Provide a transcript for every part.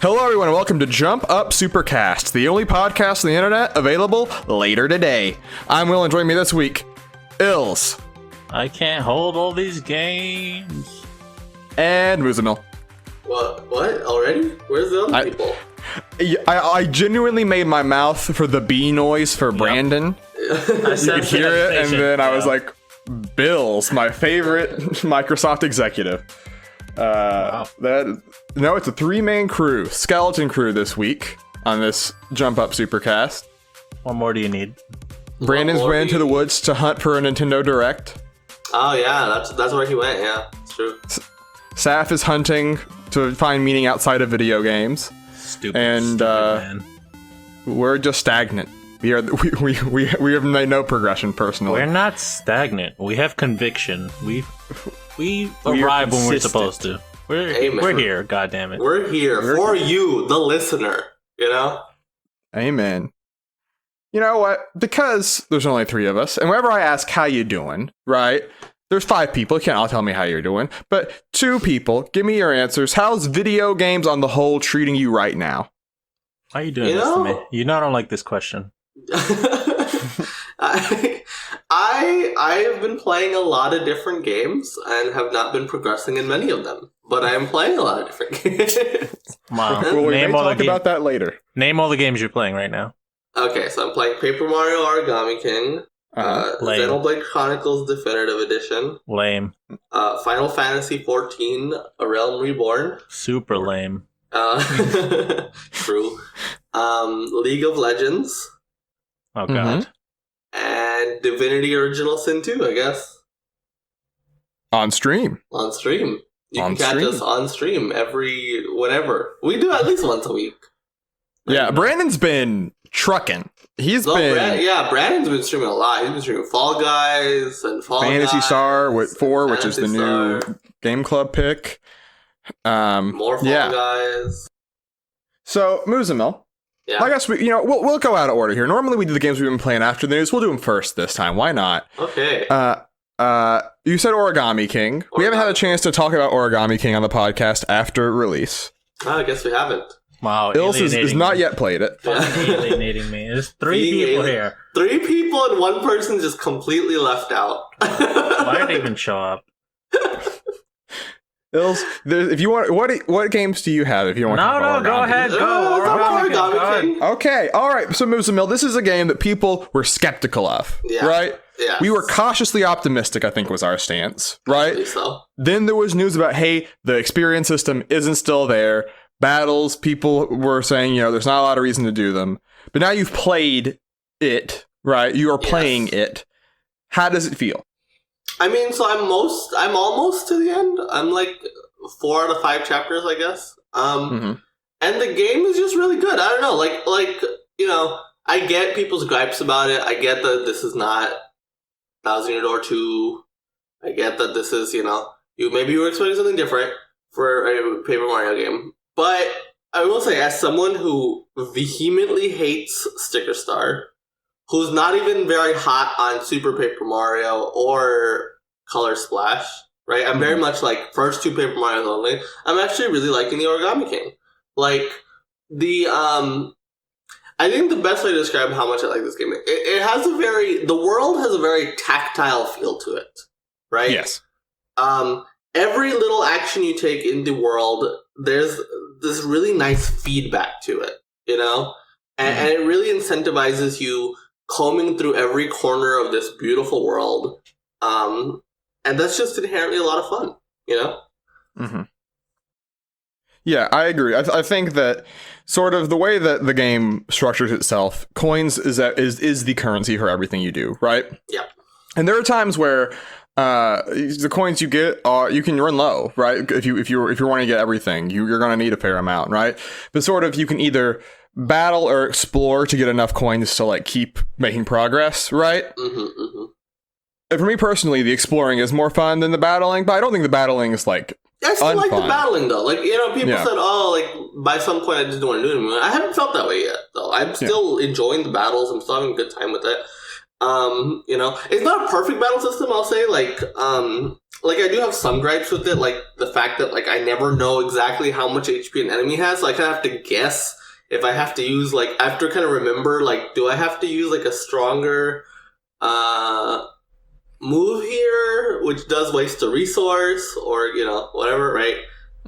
Hello everyone and welcome to Jump Up Supercast, the only podcast on the internet available later today. I'm Will and joining me this week, Ills. I can't hold all these games. And Moozamil. What? Already? Where's the other people? I genuinely made my mouth for the B noise for Brandon. You could hear it and then I was like, Bill's my favorite Microsoft executive. Wow. It's a three-man crew, skeleton crew this week on this Jump Up Supercast. What more do you need? Brandon's went into the woods to hunt for a Nintendo Direct. Oh yeah, that's where he went. Yeah, it's true. Saf is hunting to find meaning outside of video games. Stupid man. We're just stagnant. We have made no progression personally. We're not stagnant. We have conviction. We arrive when we're supposed to. We're here, goddammit. We're here for you, the listener, you know? Amen. You know what? Because there's only three of us, and whenever I ask how you doing, right? There's five people. You can't all tell me how you're doing. But two people, give me your answers. How's video games on the whole treating you right now? Why are you doing this to me? You know I don't like this question. I have been playing a lot of different games and have not been progressing in many of them. But I am playing a lot of different games. Wow. Well, we may talk about that later. Name all the games you're playing right now. Okay, so I'm playing Paper Mario Origami King, Xenoblade Chronicles Definitive Edition, Lame. Final Fantasy XIV, A Realm Reborn. Super lame. True. League of Legends. Oh god. And Divinity Original Sin 2, I guess. On stream. You can catch us on stream whenever. We do at least once a week. Yeah, Brandon's been trucking. Brandon's been streaming a lot. He's been streaming Fall Guys and Fantasy Guys, Star 4, which is the new Game Club pick. More Fall Guys. So, Moozamil. Yeah. I guess we'll go out of order here. Normally we do the games we've been playing after the news. We'll do them first this time. Why not? Okay. You said Origami King. We haven't had a chance to talk about Origami King on the podcast after release. I guess we haven't. Wow. Ilse has not yet played it. Alienating me. There's three people here. 3 people and 1 person just completely left out. Why did they even show up? Ilse, if you want, what games do you have? If you want, go ahead, go. Origami King. Okay, all right. So, Moozamil, this is a game that people were skeptical of, right? Yeah. We were cautiously optimistic, I think was our stance, right? I think so. Then there was news about, hey, the experience system isn't still there. Battles, people were saying, there's not a lot of reason to do them. But now you've played it, right? You are playing it. How does it feel? I mean, so I'm almost to the end. I'm like 4 out of 5 chapters, I guess. And the game is just really good. I don't know, I get people's gripes about it. I get that this is not Thousand Year Door 2. I get that this is, maybe you were expecting something different for a Paper Mario game. But I will say, as someone who vehemently hates Sticker Star, who's not even very hot on Super Paper Mario or Color Splash, right? I'm very much like first 2 Paper Marios only. I'm actually really liking the Origami King. Like, I think the best way to describe how much I like this game, it has the world has a very tactile feel to it, right? Yes. Every little action you take in the world, there's this really nice feedback to it, and it really incentivizes you combing through every corner of this beautiful world, and that's just inherently a lot of fun, Yeah, I agree. I think that sort of the way that the game structures itself, coins is the currency for everything you do, right? Yeah. And there are times where the coins you get you can run low, right? If you're wanting to get everything, you're going to need a fair amount, right? But sort of you can either battle or explore to get enough coins to keep making progress, right? And for me personally, the exploring is more fun than the battling, but I don't think the battling is I still like the battling though. People said, by some point I just don't want to do it anymore. I haven't felt that way yet though. I'm still enjoying the battles. I'm still having a good time with it. You know, it's not a perfect battle system, I'll say. Like I do have some gripes with it, like the fact that like I never know exactly how much HP an enemy has, so I kind of have to guess if I have to use like I have to kind of remember like do I have to use like a stronger move here, which does waste a resource, or you know whatever, right?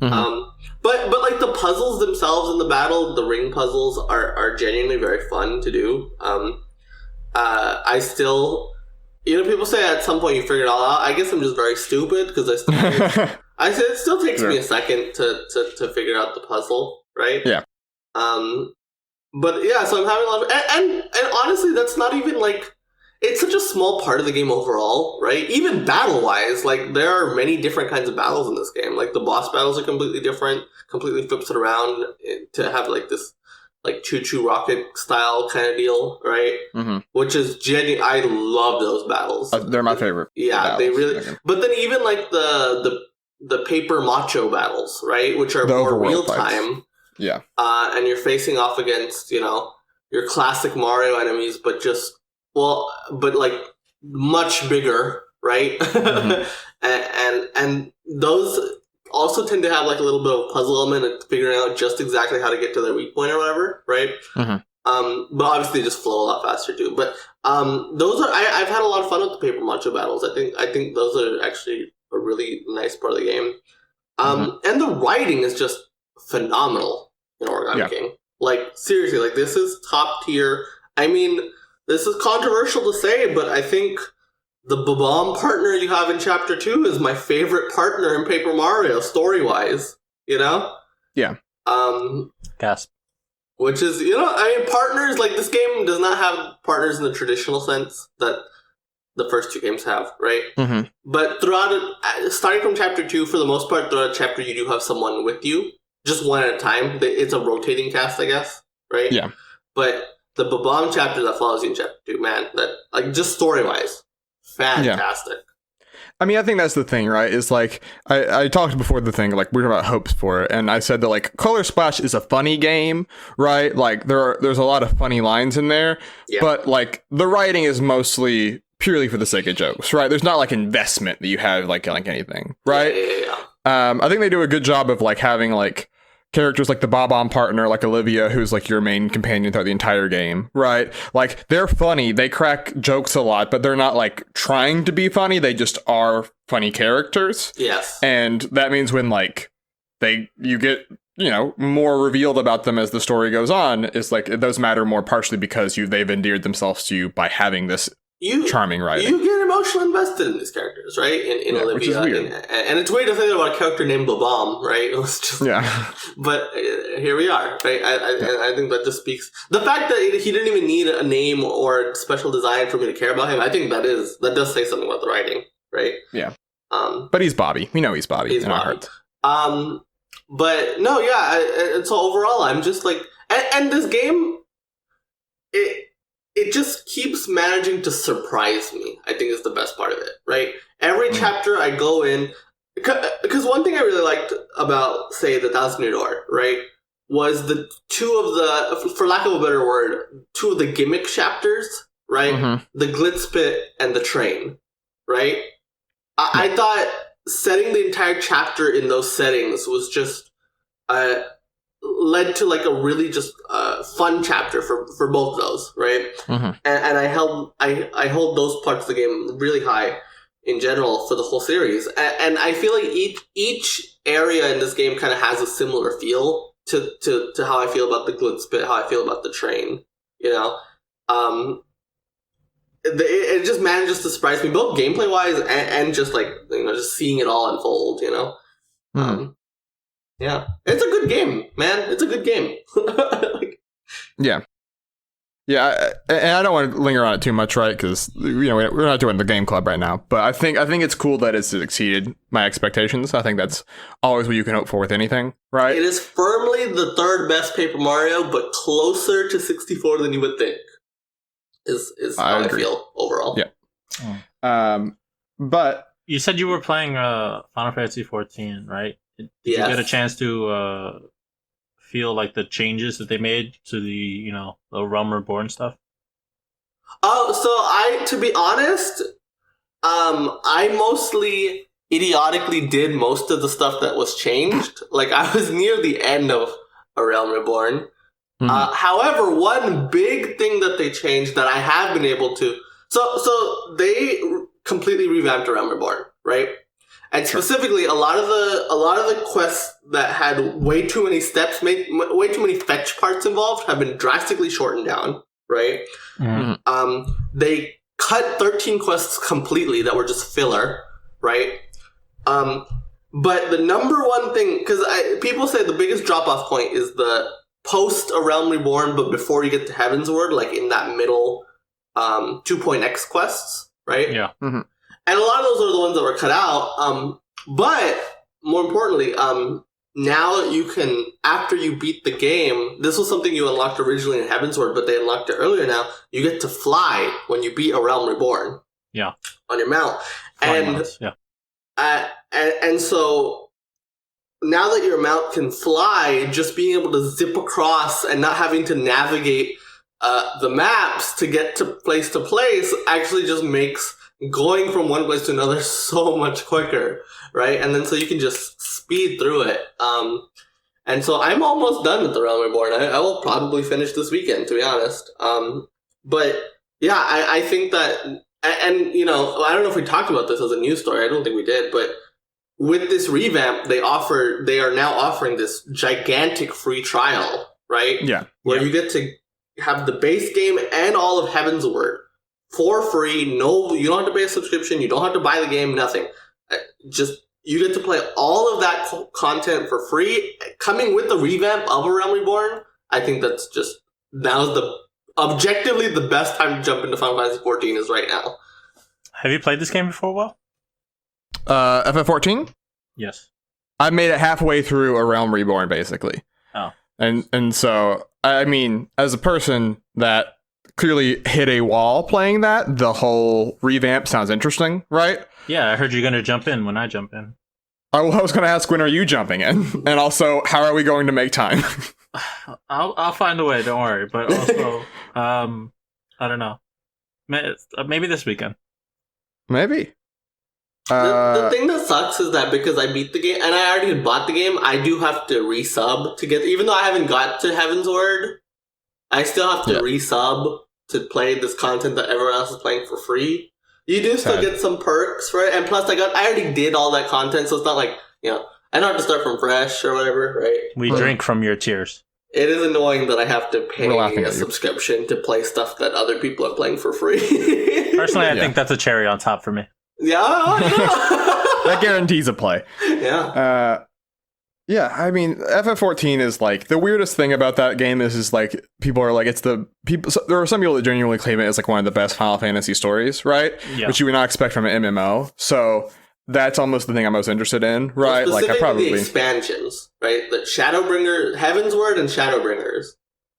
Mm-hmm. But like the puzzles themselves in the battle, the ring puzzles are genuinely very fun to do. I still, you know, people say at some point you figure it all out. I guess I'm just very stupid because I said it still takes me a second to figure out the puzzle, right? Yeah. But yeah, so I'm having a lot of, and honestly, that's not even like, it's such a small part of the game overall, right? Even battle-wise, like, there are many different kinds of battles in this game. Like, the boss battles are completely different, completely flips it around to have, like, this, like, choo-choo rocket style kind of deal, right? Mm-hmm. Which is genuine. I love those battles. They're my favorite. Yeah, battles. They really... But then even, like, the paper macho battles, right? Which are more real-time. Yeah. And you're facing off against, you know, your classic Mario enemies, but just... Well, but like much bigger, right? Mm-hmm. and those also tend to have like a little bit of a puzzle element and figuring out just exactly how to get to their weak point or whatever, right? Mm-hmm. But obviously they just flow a lot faster too. But those are I've had a lot of fun with the paper macho battles. I think those are actually a really nice part of the game. And the writing is just phenomenal in Origami King. Like seriously, like this is top tier. I mean. This is controversial to say, but I think the Bob-omb partner you have in Chapter 2 is my favorite partner in Paper Mario, story-wise. You know? Yeah. Gasp. Which is, you know, I mean, partners, like, this game does not have partners in the traditional sense that the first two games have, right? Mm-hmm. But throughout it, starting from Chapter 2, for the most part, throughout a chapter, you do have someone with you. Just one at a time. It's a rotating cast, I guess, right? Yeah. But... the Bob-omb chapter that follows you in Chapter 2, man, that, like, just story-wise, fantastic. Yeah. I mean, I think that's the thing, right? Is like, I talked before the thing, like, we were about hopes for it, and I said that, like, Color Splash is a funny game, right? Like, there's a lot of funny lines in there, but, like, the writing is mostly purely for the sake of jokes, right? There's not, like, investment that you have, like anything, right? Yeah. I think they do a good job of, like, having, like, characters like the Bob-omb partner, like Olivia, who's like your main companion throughout the entire game, right? Like, they're funny, they crack jokes a lot, but they're not like trying to be funny, they just are funny characters. Yes. And that means when like you get, you know, more revealed about them as the story goes on, it's like those matter more partially because they've endeared themselves to you by having this charming writing. You get emotionally invested in these characters, right? In Olivia. Which is weird. And it's weird to say that about a character named Bob-omb, right? It was just, but here we are, right? I think that just speaks... The fact that he didn't even need a name or a special design for me to care about him, I think that does say something about the writing, right? Yeah. But he's Bobby. We know he's Bobby in our hearts. But no, yeah. And so overall, I'm just like... And this game... It just keeps managing to surprise me, I think is the best part of it, right? Every chapter I go in... Because one thing I really liked about, say, the Thousand Year Door, right, was the two of the, for lack of a better word, two of the gimmick chapters, right? Mm-hmm. The Glitz Pit and the Train, right? I thought setting the entire chapter in those settings was just... led to like a really just fun chapter for both of those, right? Mm-hmm. And I hold those parts of the game really high in general for the whole series, and I feel like each area in this game kind of has a similar feel to how I feel about the Glitz Pit, how I feel about the Train, you know. It just manages to surprise me both gameplay wise and just like, you know, just seeing it all unfold, you know. Mm-hmm. Yeah, it's a good game, man. It's a good game. Yeah. And I don't want to linger on it too much, right? Because, you know, we're not doing the game club right now. But I think it's cool that it's exceeded my expectations. I think that's always what you can hope for with anything, right? It is firmly the third best Paper Mario, but closer to 64 than you would think. Is how I feel overall. Yeah. But you said you were playing Final Fantasy 14, right? Did you get a chance to feel like the changes that they made to the, you know, the Realm Reborn stuff? Oh, to be honest, I mostly idiotically did most of the stuff that was changed. Like, I was near the end of A Realm Reborn. However, one big thing that they changed that I have been able to... So they completely revamped A Realm Reborn, right? And specifically, a lot of the quests that had way too many steps, way too many fetch parts involved, have been drastically shortened down, right? They cut 13 quests completely that were just filler, right? But the number one thing, because people say the biggest drop-off point is the post A Realm Reborn, but before you get to Heaven's Word, like in that middle 2.x quests, right? Yeah. Mm-hmm. And a lot of those are the ones that were cut out. But more importantly, now you can, after you beat the game, this was something you unlocked originally in Heaven's Word, but they unlocked it earlier now. You get to fly when you beat A Realm Reborn. Yeah. On your mount. And so now that your mount can fly, just being able to zip across and not having to navigate the maps to get to place actually just makes going from one place to another so much quicker, right? And then so you can just speed through it. And so I'm almost done with The Realm Reborn. I will probably finish this weekend, to be honest. But yeah, I think that, and you know, I don't know if we talked about this as a news story. I don't think we did, but with this revamp, they are now offering this gigantic free trial, right? Yeah. Where you get to have the base game and all of Heaven's Word for free. No, you don't have to pay a subscription. You don't have to buy the game. Nothing. Just you get to play all of that content for free, coming with the revamp of A Realm Reborn. I think that's just now's objectively the best time to jump into Final Fantasy 14 is right now. Have you played this game before, Will? FF14? Yes. I made it halfway through A Realm Reborn, basically. Oh. And so, I mean, as a person that clearly hit a wall playing that, the whole revamp sounds interesting, right? Yeah, I heard you're going to jump in when I jump in. I was going to ask, when are you jumping in? And also, how are we going to make time? I'll find a way, don't worry. But also, I don't know. Maybe this weekend. Maybe. The thing that sucks is that because I beat the game, and I already bought the game, I do have to resub to get, even though I haven't got to Heaven's Word, I still have to resub to play this content that everyone else is playing for free. You do still get some perks, right? And plus, I already did all that content, so it's not like, you know, I don't have to start from fresh or whatever, right? We drink from your tears. It is annoying that I have to pay a subscription to play stuff that other people are playing for free. Personally, I think that's a cherry on top for me. Yeah, that guarantees a play. Yeah. Yeah, I mean, FF14 is like, the weirdest thing about that game is like, people are like, so there are some people that genuinely claim it as like one of the best Final Fantasy stories, right? Yeah. Which you would not expect from an MMO. So that's almost the thing I'm most interested in, right? Well, like, I probably the expansions, right? The Shadowbringer, Heaven's Word, and Shadowbringers.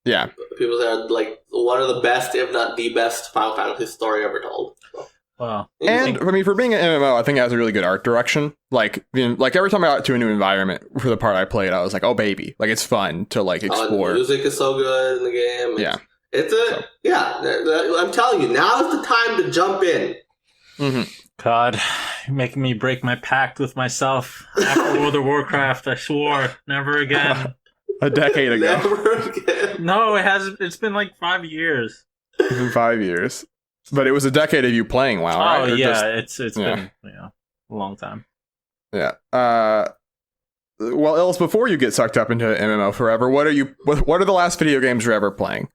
Yeah. People say are like one of the best, if not the best, Final Fantasy story ever told. So. Wow. And I mean, for being an MMO, I think it has a really good art direction. Like every time I got to a new environment for the part I played, I was like, "Oh baby!" Like it's fun to like explore. The music is so good in the game. I'm telling you, now is the time to jump in. Mm-hmm. God, you're making me break my pact with myself. After World of Warcraft, I swore never again. A decade ago. Never again. No, it hasn't. It's been like 5 years. It's been 5 years. But it was a decade of you playing WoW, right? Oh, yeah, it's been a long time. Yeah. Well, Ilse, before you get sucked up into MMO forever, what are the last video games you're ever playing?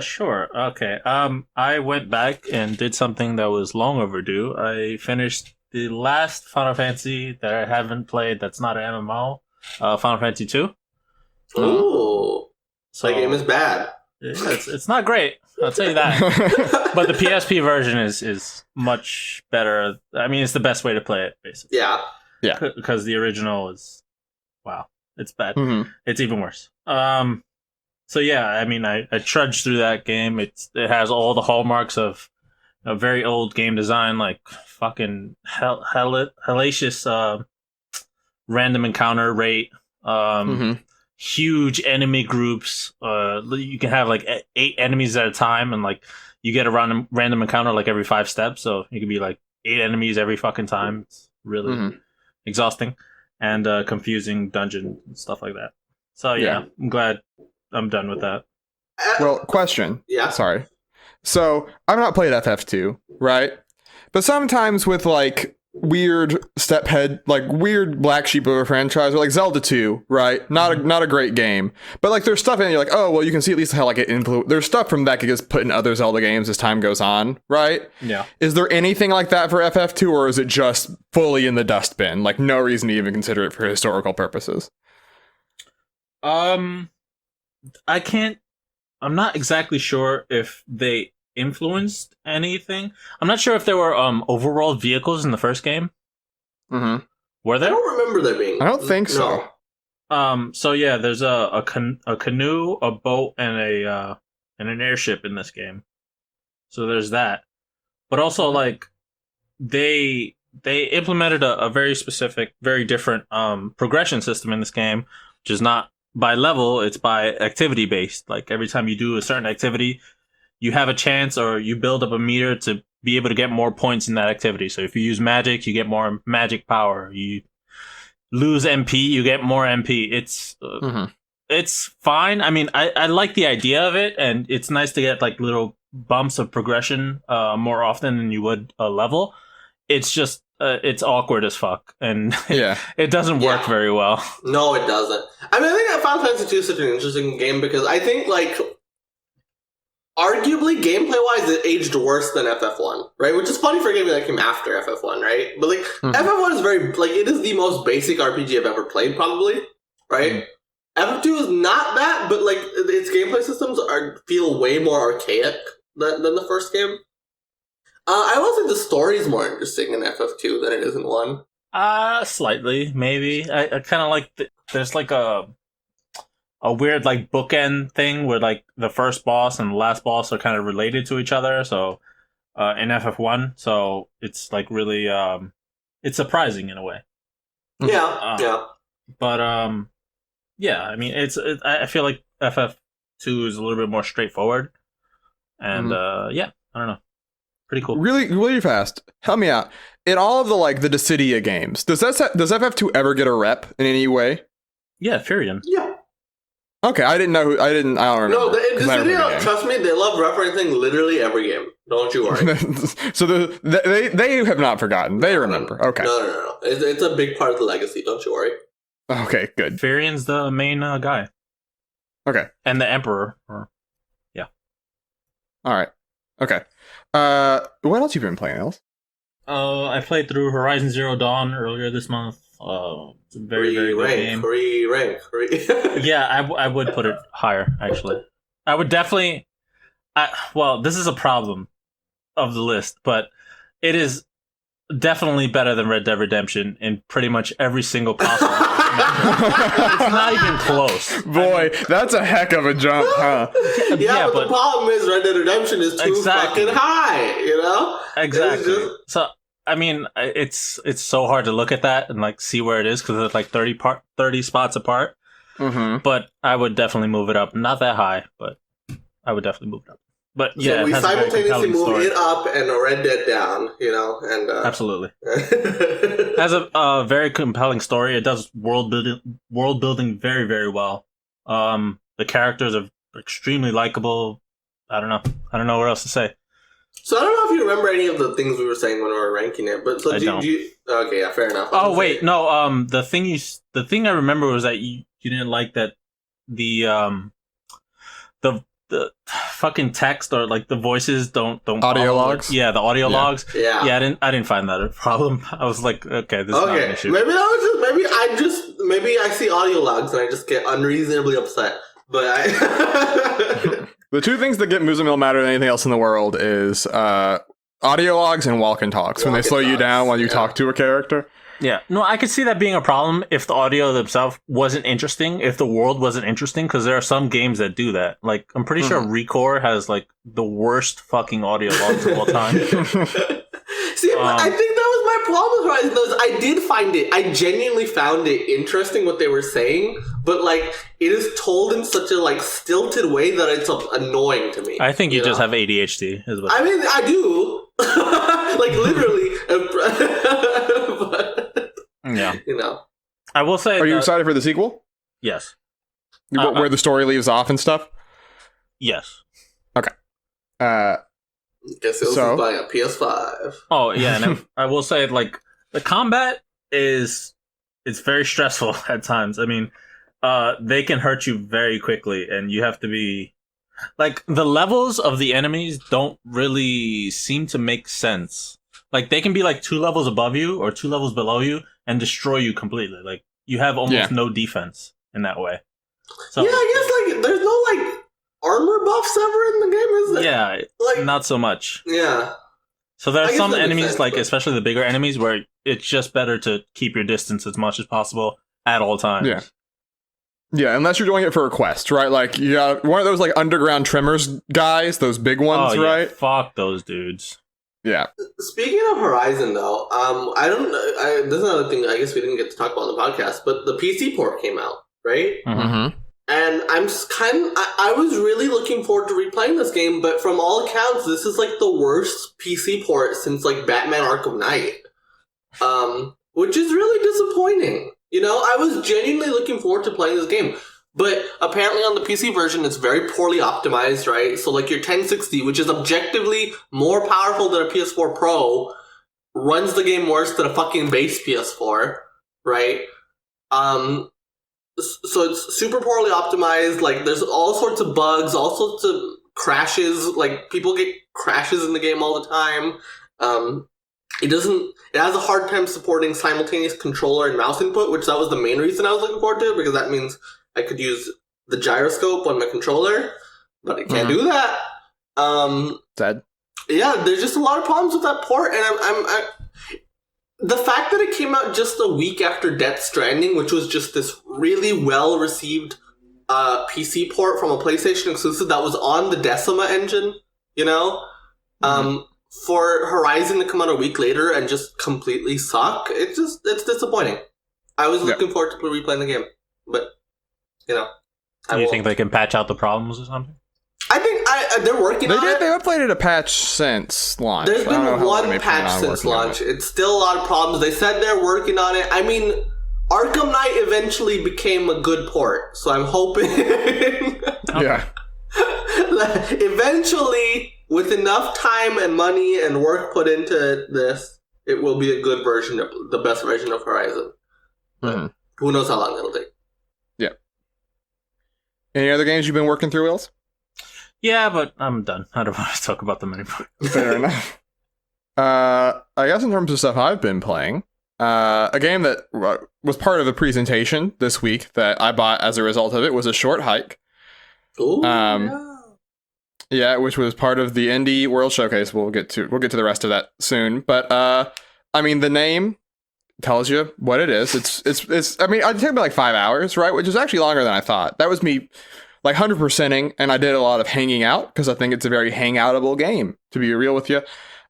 Sure. Okay. I went back and did something that was long overdue. I finished the last Final Fantasy that I haven't played that's not an MMO, Final Fantasy 2. Ooh. So the game is bad. It's not great, I'll tell you that. But the PSP version is much better. I mean, it's the best way to play it, basically. Yeah. Yeah. Because the original is, wow, it's bad. Mm-hmm. It's even worse. So yeah, I mean, I trudged through that game. It has all the hallmarks of a very old game design, like fucking hellacious random encounter rate. huge enemy groups. You can have like 8 enemies at a time, and like you get a random encounter like every 5 steps. So you can be like 8 enemies every fucking time. It's really exhausting and confusing dungeon and stuff like that. So yeah, I'm glad I'm done with that. Well, question. Yeah. Sorry. So I've not played FF2, right? But sometimes with like weird weird black sheep of a franchise, or like Zelda 2, right? Not a great game, but like there's stuff in it, you're like, oh well, you can see at least how like there's stuff from that gets put in other Zelda games as time goes on, right? Yeah. Is there anything like that for FF2, or is it just fully in the dustbin? Like no reason to even consider it for historical purposes. I'm not exactly sure if they influenced anything. I'm not sure if there were overworld vehicles in the first game. Mm-hmm. Were there? I don't remember there being. I don't think so. So yeah, there's a canoe, a boat, and an airship in this game. So there's that. But also like they implemented a very specific, very different progression system in this game, which is not by level, it's by activity based. Like every time you do a certain activity, you have a chance, or you build up a meter to be able to get more points in that activity. So if you use magic, you get more magic power. You lose MP, you get more MP. It's fine. I mean, I like the idea of it, and it's nice to get like little bumps of progression more often than you would a level. It's just it's awkward as fuck, and it doesn't work very well. No, it doesn't. I mean, I think that Final Fantasy 2 is such an interesting game because I think like arguably, gameplay-wise, it aged worse than FF1, right? Which is funny for a game that came after FF1, right? But, like, FF1 is very, like, it is the most basic RPG I've ever played, probably, right? FF2 is not that, but, like, its gameplay systems feel way more archaic than the first game. I will say the story is more interesting in FF2 than it is in 1. Slightly, maybe. I kind of like, there's, like, a weird like bookend thing where like the first boss and the last boss are kind of related to each other. So in FF1, so it's like really it's surprising in a way. Yeah. But yeah, I mean I feel like FF2 is a little bit more straightforward, and yeah, I don't know, pretty cool. Really fast. Help me out. In all of the like the Dissidia games, does FF2 ever get a rep in any way? Yeah, Furion. Yeah. Okay, I don't remember. No, trust me, they love referencing literally every game. Don't you worry. So they have not forgotten. They remember. Okay. No. It's a big part of the legacy. Don't you worry. Okay, good. Furion's the main guy. Okay. And the Emperor. Yeah. All right. Okay. What else you been playing, else? I played through Horizon Zero Dawn earlier this month. It's a very good game. Rank. Yeah, I would put it higher, actually. I would definitely... well, this is a problem of the list, but it is definitely better than Red Dead Redemption in pretty much every single possible It's not even close. Boy, that's a heck of a jump, huh? Yeah, but the problem is Red Dead Redemption is too fucking high, you know? Exactly. So, I mean, it's so hard to look at that and like see where it is because it's like 30 spots apart. Mm-hmm. But I would definitely move it up. Not that high, but I would definitely move it up. But yeah, so we simultaneously move it up and Red Dead down, you know, and absolutely. It has a very compelling story. It does world building very, very well. The characters are extremely likable. I don't know what else to say. So I don't know if you remember any of the things we were saying when we were ranking it, but so okay, yeah, fair enough. Oh wait, no. The thing I remember was that you didn't like that the fucking text or like the voices don't audio logs. Yeah, the audio logs. Yeah, I didn't find that a problem. I was like, okay, this is not an issue. Maybe I see audio logs and I just get unreasonably upset. But the two things that get Muzamil madder than anything else in the world is audio logs and walk and talks when they slow you down while you talk to a character. Yeah, no, I could see that being a problem if the audio themselves wasn't interesting, if the world wasn't interesting, because there are some games that do that. Like, I'm pretty sure Recore has, like, the worst fucking audio logs of all time. See, I think that was my problem with Horizon, though, I did find it, I genuinely found it interesting what they were saying, but like it is told in such a like stilted way that it's annoying to me. I think you just know? have ADHD. Is what I mean, I do, like literally. But, yeah, you know. I will say. Are you excited for the sequel? Yes. Where the story leaves off and stuff? Yes. Okay. Guess it was buying a PS5. Oh yeah, and I will say like the combat it's very stressful at times. I mean, they can hurt you very quickly, and you have to be like the levels of the enemies don't really seem to make sense. Like they can be like 2 levels above you or 2 levels below you and destroy you completely. Like you have almost no defense in that way. So yeah, I guess like there's no like armor buffs ever in the game, is there? Yeah, like not so much. Yeah. So there are some enemies, sense, like but... especially the bigger enemies, where it's just better to keep your distance as much as possible at all times. Yeah. Yeah, unless you're doing it for a quest, right? Like you got one of those like underground trimmers guys, those big ones, yeah, right? Fuck those dudes. Yeah. Speaking of Horizon, though, this is another thing I guess we didn't get to talk about on the podcast, but the PC port came out, right? Mm-hmm. And I'm just I was really looking forward to replaying this game, but from all accounts, this is like the worst PC port since like Batman Arkham Knight. Which is really disappointing. You know, I was genuinely looking forward to playing this game. But apparently on the PC version, it's very poorly optimized, right? So like your 1060, which is objectively more powerful than a PS4 Pro, runs the game worse than a fucking base PS4, right? So it's super poorly optimized. Like there's all sorts of bugs, all sorts of crashes. Like people get crashes in the game all the time. It has a hard time supporting simultaneous controller and mouse input, which that was the main reason I was looking forward to it, because that means I could use the gyroscope on my controller, but I can't do that. Dead. Yeah, there's just a lot of problems with that port, and the fact that it came out just a week after Death Stranding, which was just this really well-received PC port from a PlayStation exclusive that was on the Decima engine, you know? For Horizon to come out a week later and just completely suck, it's disappointing. I was looking forward to replaying the game, but, you know. Do you think they can patch out the problems or something? I think they're working on it. They updated a patch since launch. There's been one patch since launch. It's still a lot of problems. They said they're working on it. I mean, Arkham Knight eventually became a good port, so I'm hoping yeah. eventually, with enough time and money and work put into this, it will be a good version of the best version of Horizon. Who knows how long it'll take. Yeah. Any other games you've been working through, Wills? Yeah, but I'm done. I don't want to talk about them anymore. Fair enough. I guess in terms of stuff I've been playing, a game that was part of a presentation this week that I bought as a result of it was A Short Hike. Ooh, yeah, which was part of the Indie World Showcase. We'll get to the rest of that soon. But I mean, the name tells you what it is. It's. I mean, it took me like 5 hours, right? Which is actually longer than I thought. That was me like 100%ing, and I did a lot of hanging out because I think it's a very hangoutable game. To be real with you,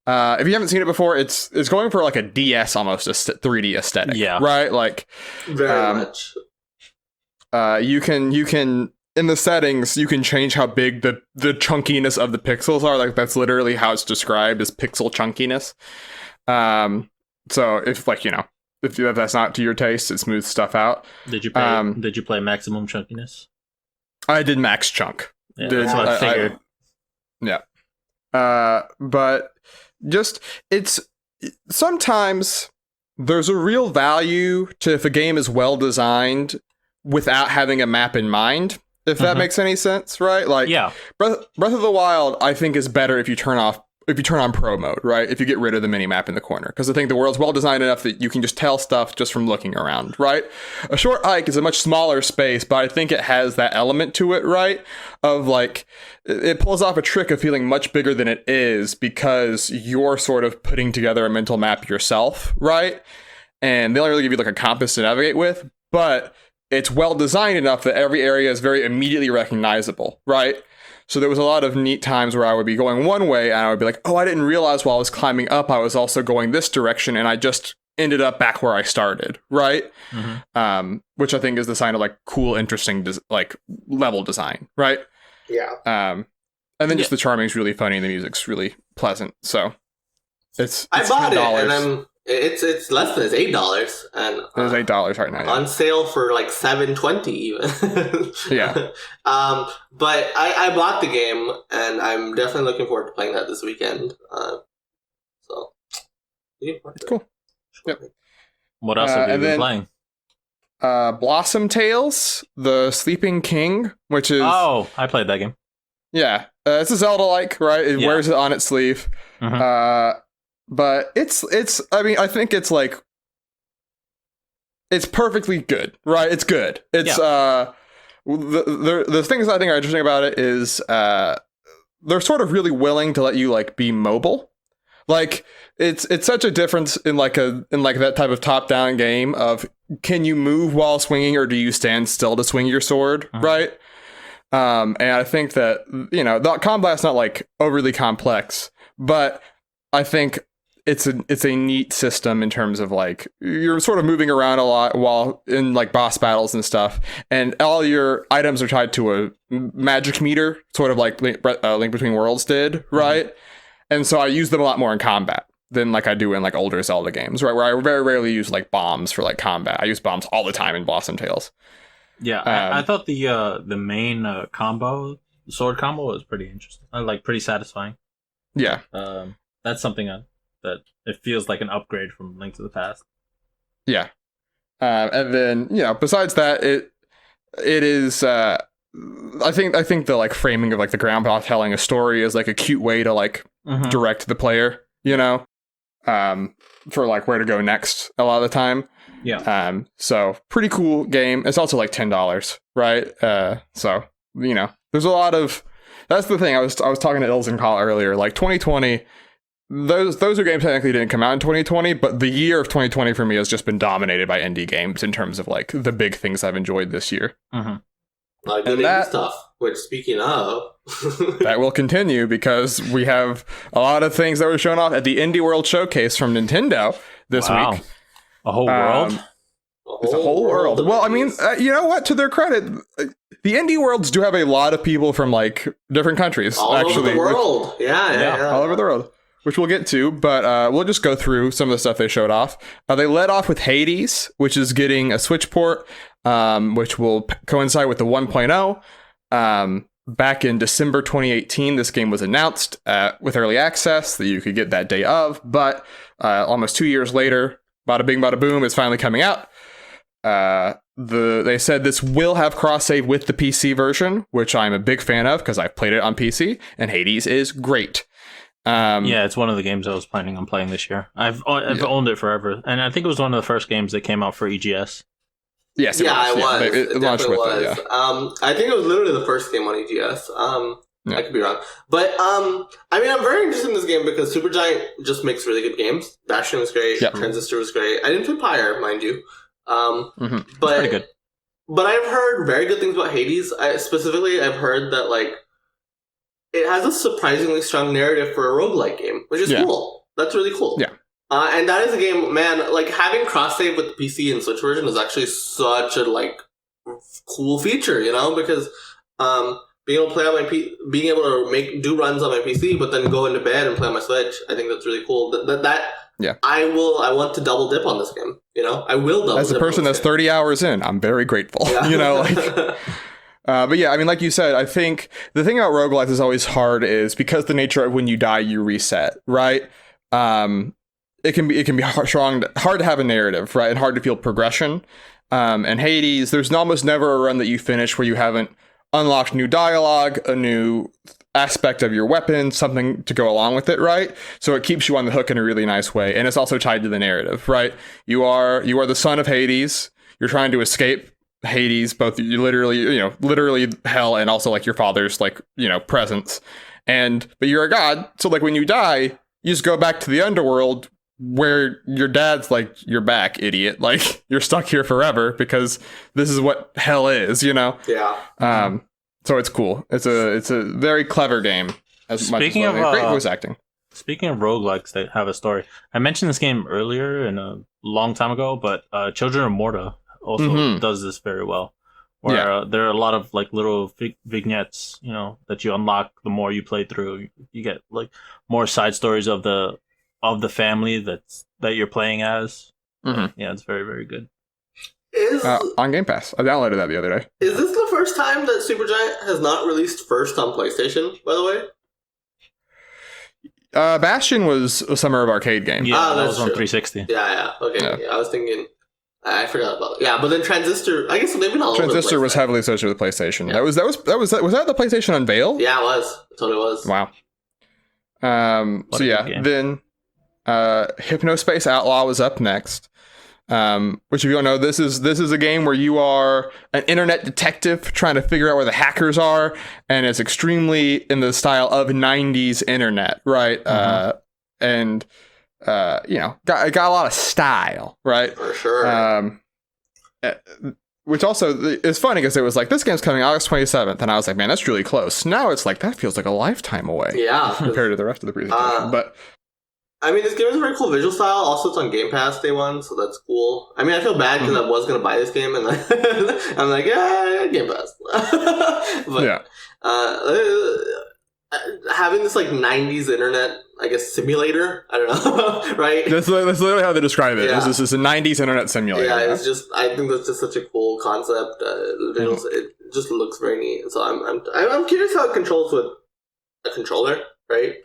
if you haven't seen it before, it's going for like a DS almost, a 3D aesthetic. Yeah. Right. Like very much. You can. In the settings, you can change how big the chunkiness of the pixels are. Like that's literally how it's described as pixel chunkiness. So if like, you know, if that's not to your taste, it smooths stuff out. Did you play maximum chunkiness? I did max chunk. Yeah, that's what I figured. But just it's sometimes there's a real value to if a game is well designed without having a map in mind. If that makes any sense, right? Like, yeah. Breath of the Wild, I think, is better if you turn on pro mode, right? If you get rid of the mini map in the corner, because I think the world's well designed enough that you can just tell stuff just from looking around, right? A Short Hike is a much smaller space, but I think it has that element to it, right? Of like, it pulls off a trick of feeling much bigger than it is because you're sort of putting together a mental map yourself, right? And they only really give you like a compass to navigate with, but it's well designed enough that every area is very immediately recognizable, right? So there was a lot of neat times where I would be going one way and I would be like, oh, I didn't realize while I was climbing up, I was also going this direction. And I just ended up back where I started, right? Mm-hmm. Which I think is the sign of like cool, interesting, like level design, right? Yeah. And then just the charming is really funny and the music's really pleasant. So it's I bought $10. it, and it's less than $8, and It is $8 right now. Yeah. on sale for like $7.20 even. Yeah. But I bought the game, and I'm definitely looking forward to playing that this weekend. So It's cool. Yep. What else have you been playing? Blossom Tales, the Sleeping King, which is I played that game. Yeah, it's a Zelda-like, right? It wears it on its sleeve. Mm-hmm. But it's. I mean, I think it's like it's perfectly good, right? It's good. It's the things I think are interesting about it is they're sort of really willing to let you like be mobile. Like it's such a difference in like that type of top-down game of can you move while swinging or do you stand still to swing your sword, right? And I think that, you know, the combat's not like overly complex, but I think it's a neat system in terms of like you're sort of moving around a lot while in like boss battles and stuff, and all your items are tied to a magic meter, sort of like Link Between Worlds did, right? And so I use them a lot more in combat than like I do in like older Zelda games, right? Where I very rarely use like bombs for like combat. I use bombs all the time in Blossom Tales. Yeah, I thought the main sword combo was pretty interesting. Like pretty satisfying. Yeah. That's something that it feels like an upgrade from Link to the Past. Yeah. And then, you know, besides that, it is I think the like framing of like the grandpa telling a story is like a cute way to like direct the player, you know, for like where to go next a lot of the time. Yeah. So pretty cool game. It's also like $10, right? So, you know, there's a lot of that's the thing. I was talking to Ills and Call earlier, like 2020, those are games technically didn't come out in 2020, but the year of 2020 for me has just been dominated by indie games in terms of like the big things I've enjoyed this year. Good indie stuff. Which, speaking of, that will continue because we have a lot of things that were shown off at the Indie World Showcase from Nintendo this week. A whole world? It's a whole world. Well, I mean, you know what? To their credit, the indie worlds do have a lot of people from like different countries. All over the world. Yeah. All over the world, which we'll get to. But we'll just go through some of the stuff they showed off. They led off with Hades, which is getting a Switch port, which will coincide with the 1.0. Back in December 2018, this game was announced with early access that you could get that day of. But almost 2 years later, bada bing, bada boom, it's finally coming out. They said this will have cross-save with the PC version, which I'm a big fan of because I've played it on PC, and Hades is great. Yeah, it's one of the games I was planning on playing this year. I've owned it forever, and I think it was one of the first games that came out for EGS. Yes, it was. It launched with it. Yeah. I think it was literally the first game on EGS. I could be wrong, but I mean, I'm very interested in this game because Supergiant just makes really good games. Bastion was great. Yep. Transistor was great. I didn't play Pyre, mind you. But pretty good. But I've heard very good things about Hades. I've heard that like it has a surprisingly strong narrative for a roguelike game, which is cool. That's really cool. Yeah. And that is a game, man, like having cross-save with the PC and Switch version is actually such a like cool feature, you know, because being able to play on being able to do runs on my PC, but then go into bed and play on my Switch, I think that's really cool. I want to double dip on this game, you know? I will double dip. As a person that's 30 hours in, I'm very grateful, you know, like... but yeah, I mean, like you said, I think the thing about roguelikes is always hard is because the nature of when you die, you reset, right? It can be hard to have a narrative, right? And hard to feel progression. And Hades, there's almost never a run that you finish where you haven't unlocked new dialogue, a new aspect of your weapon, something to go along with it, right? So it keeps you on the hook in a really nice way. And it's also tied to the narrative, right? You are the son of Hades. You're trying to escape Hades, both literally hell and also like your father's like, you know, presence. But you're a god. So like when you die, you just go back to the underworld where your dad's like, you're back, idiot. Like you're stuck here forever because this is what hell is, you know? Yeah. So it's cool. It's a very clever game. Speaking of great voice acting. Speaking of roguelikes that have a story, I mentioned this game earlier and a long time ago, but Children of Morta also does this very well. Where there are a lot of like little vignettes, that you unlock the more you play through. You get like more side stories of the family that you're playing as. Yeah, it's very, very good. On Game Pass. I downloaded that the other day. Is this the first time that Supergiant has not released first on PlayStation, by the way? Bastion was a Summer of Arcade game. Yeah, that was on 360. Yeah. Okay, yeah. I was thinking... I forgot about it. Yeah, but then Transistor... I guess maybe not. Transistor was heavily associated with PlayStation. Yeah. Was that the PlayStation Unveil? Yeah, it was. It totally was. Wow. So yeah, then Hypnospace Outlaw was up next. Which, if you don't know, this is a game where you are an internet detective trying to figure out where the hackers are, and it's extremely in the style of 90s internet, right? Got a lot of style, right? For sure. Which also is funny because it was like, this game's coming August 27th, and I was like, man, that's really close. Now it's like, that feels like a lifetime away. Yeah. Compared to the rest of the presentation. But I mean, this game has a very cool visual style. Also, it's on Game Pass day one, so that's cool. I mean, I feel bad because I was going to buy this game, and I'm like, yeah, Game Pass. But, yeah. Having this, like, 90s internet, I guess, simulator, I don't know, right? That's literally how they describe it. Yeah. This is a 90s internet simulator. Yeah, it's just, I think that's just such a cool concept. It just looks very neat. So I'm curious how it controls with a controller, right?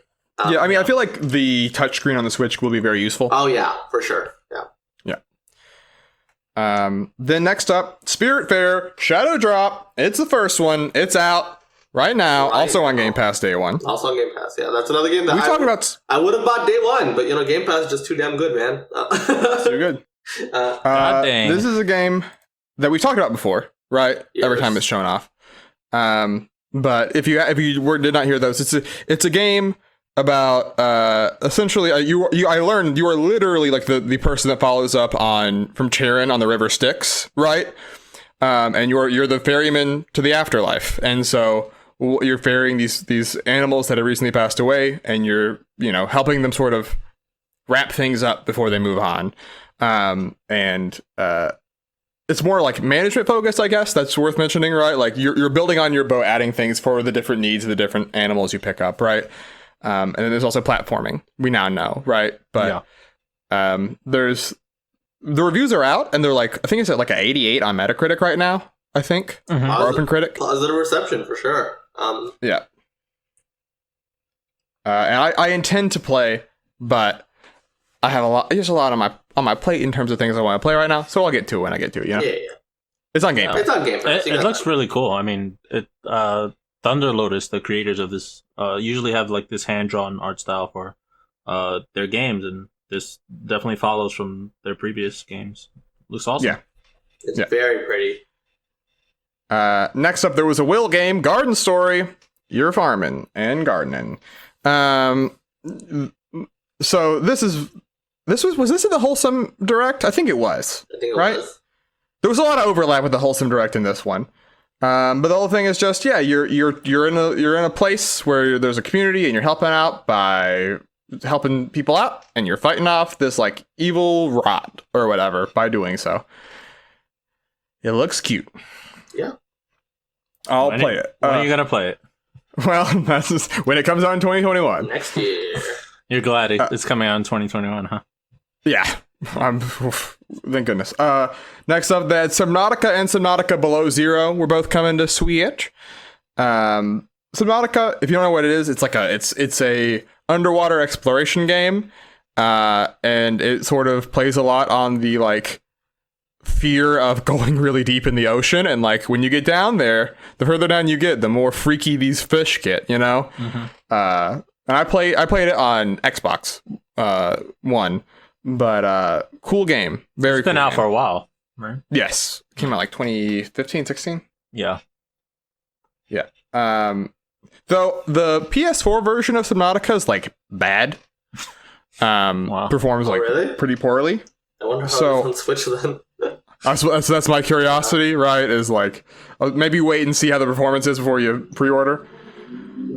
Yeah, I mean, I feel like the touchscreen on the Switch will be very useful. Oh, yeah, for sure. Yeah. Then next up, Spiritfarer Shadow Drop. It's the first one. It's out right now. Right. Also on Game Pass day one. Also on Game Pass, yeah. That's another game that I would have bought day one, but, Game Pass is just too damn good, man. Too good. God dang. This is a game that we've talked about before, right? Yes. Every time it's shown off. But if you did not hear those, it's a game about essentially I learned you are literally like the person that follows up from Charon on the River Styx, right? And you're the ferryman to the afterlife, and so you're ferrying these animals that have recently passed away, and you're helping them sort of wrap things up before they move on. It's more like management focused, I guess. That's worth mentioning, right? Like you're building on your boat, adding things for the different needs of the different animals you pick up, right? And then there's also platforming. We now know, right? But there's the reviews are out, and they're like, I think it's at like an 88 on Metacritic right now. I think or OpenCritic. Positive reception for sure. Yeah. And I intend to play, but I have there's a lot on my plate in terms of things I want to play right now. So I'll get to it when I get to it. Yeah. It's on Game Pass. It's on Game Pass. It looks really cool. I mean, Thunder Lotus, the creators of this, usually have like this hand-drawn art style for their games, and this definitely follows from their previous games. Looks awesome. Yeah. It's very pretty. Next up, there was a Will game, Garden Story. You're farming and gardening. So was this in the Wholesome Direct? I think it was. I think it was. There was a lot of overlap with the Wholesome Direct in this one. But the whole thing is just, you're in a place where there's a community, and you're helping out by helping people out, and you're fighting off this like evil rot or whatever by doing so. It looks cute. Yeah. I'll play it. When are you gonna play it? Well, that's just when it comes out in 2021. Next year. You're glad it's coming out in 2021, huh? Yeah. Thank goodness. Next up, that Subnautica and Subnautica Below Zero were both coming to Switch. Subnautica, if you don't know what it is, it's like it's a underwater exploration game, and it sort of plays a lot on the like fear of going really deep in the ocean, and like when you get down there, the further down you get, the more freaky these fish get, And I played it on Xbox One. But cool game. Very It's been cool out game. for a while, right? Yes. Came out like 2015, 16? Yeah. Yeah. Though the PS4 version of Subnautica is like bad. Performs like really? pretty poorly. I wonder how it's on Switch then. That's my curiosity, right? Is like maybe wait and see how the performance is before you pre-order.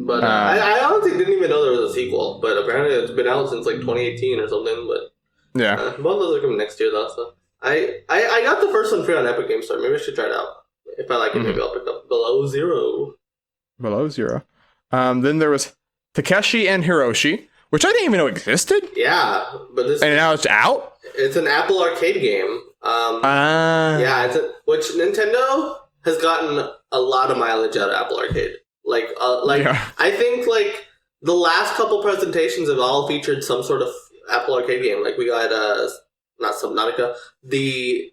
But I honestly didn't even know there was a sequel. But apparently it's been out since like 2018 or something. But both those are coming next year though. So I got the first one free on Epic Games Store. Maybe I should try it out. If I like it, maybe I'll pick up Below Zero. Below Zero. Then there was Takeshi and Hiroshi, which I didn't even know existed. Yeah, but and now it's out. It's an Apple Arcade game. Which Nintendo has gotten a lot of mileage out of Apple Arcade. I think like the last couple presentations have all featured some sort of Apple Arcade game. Like we got not Subnautica, the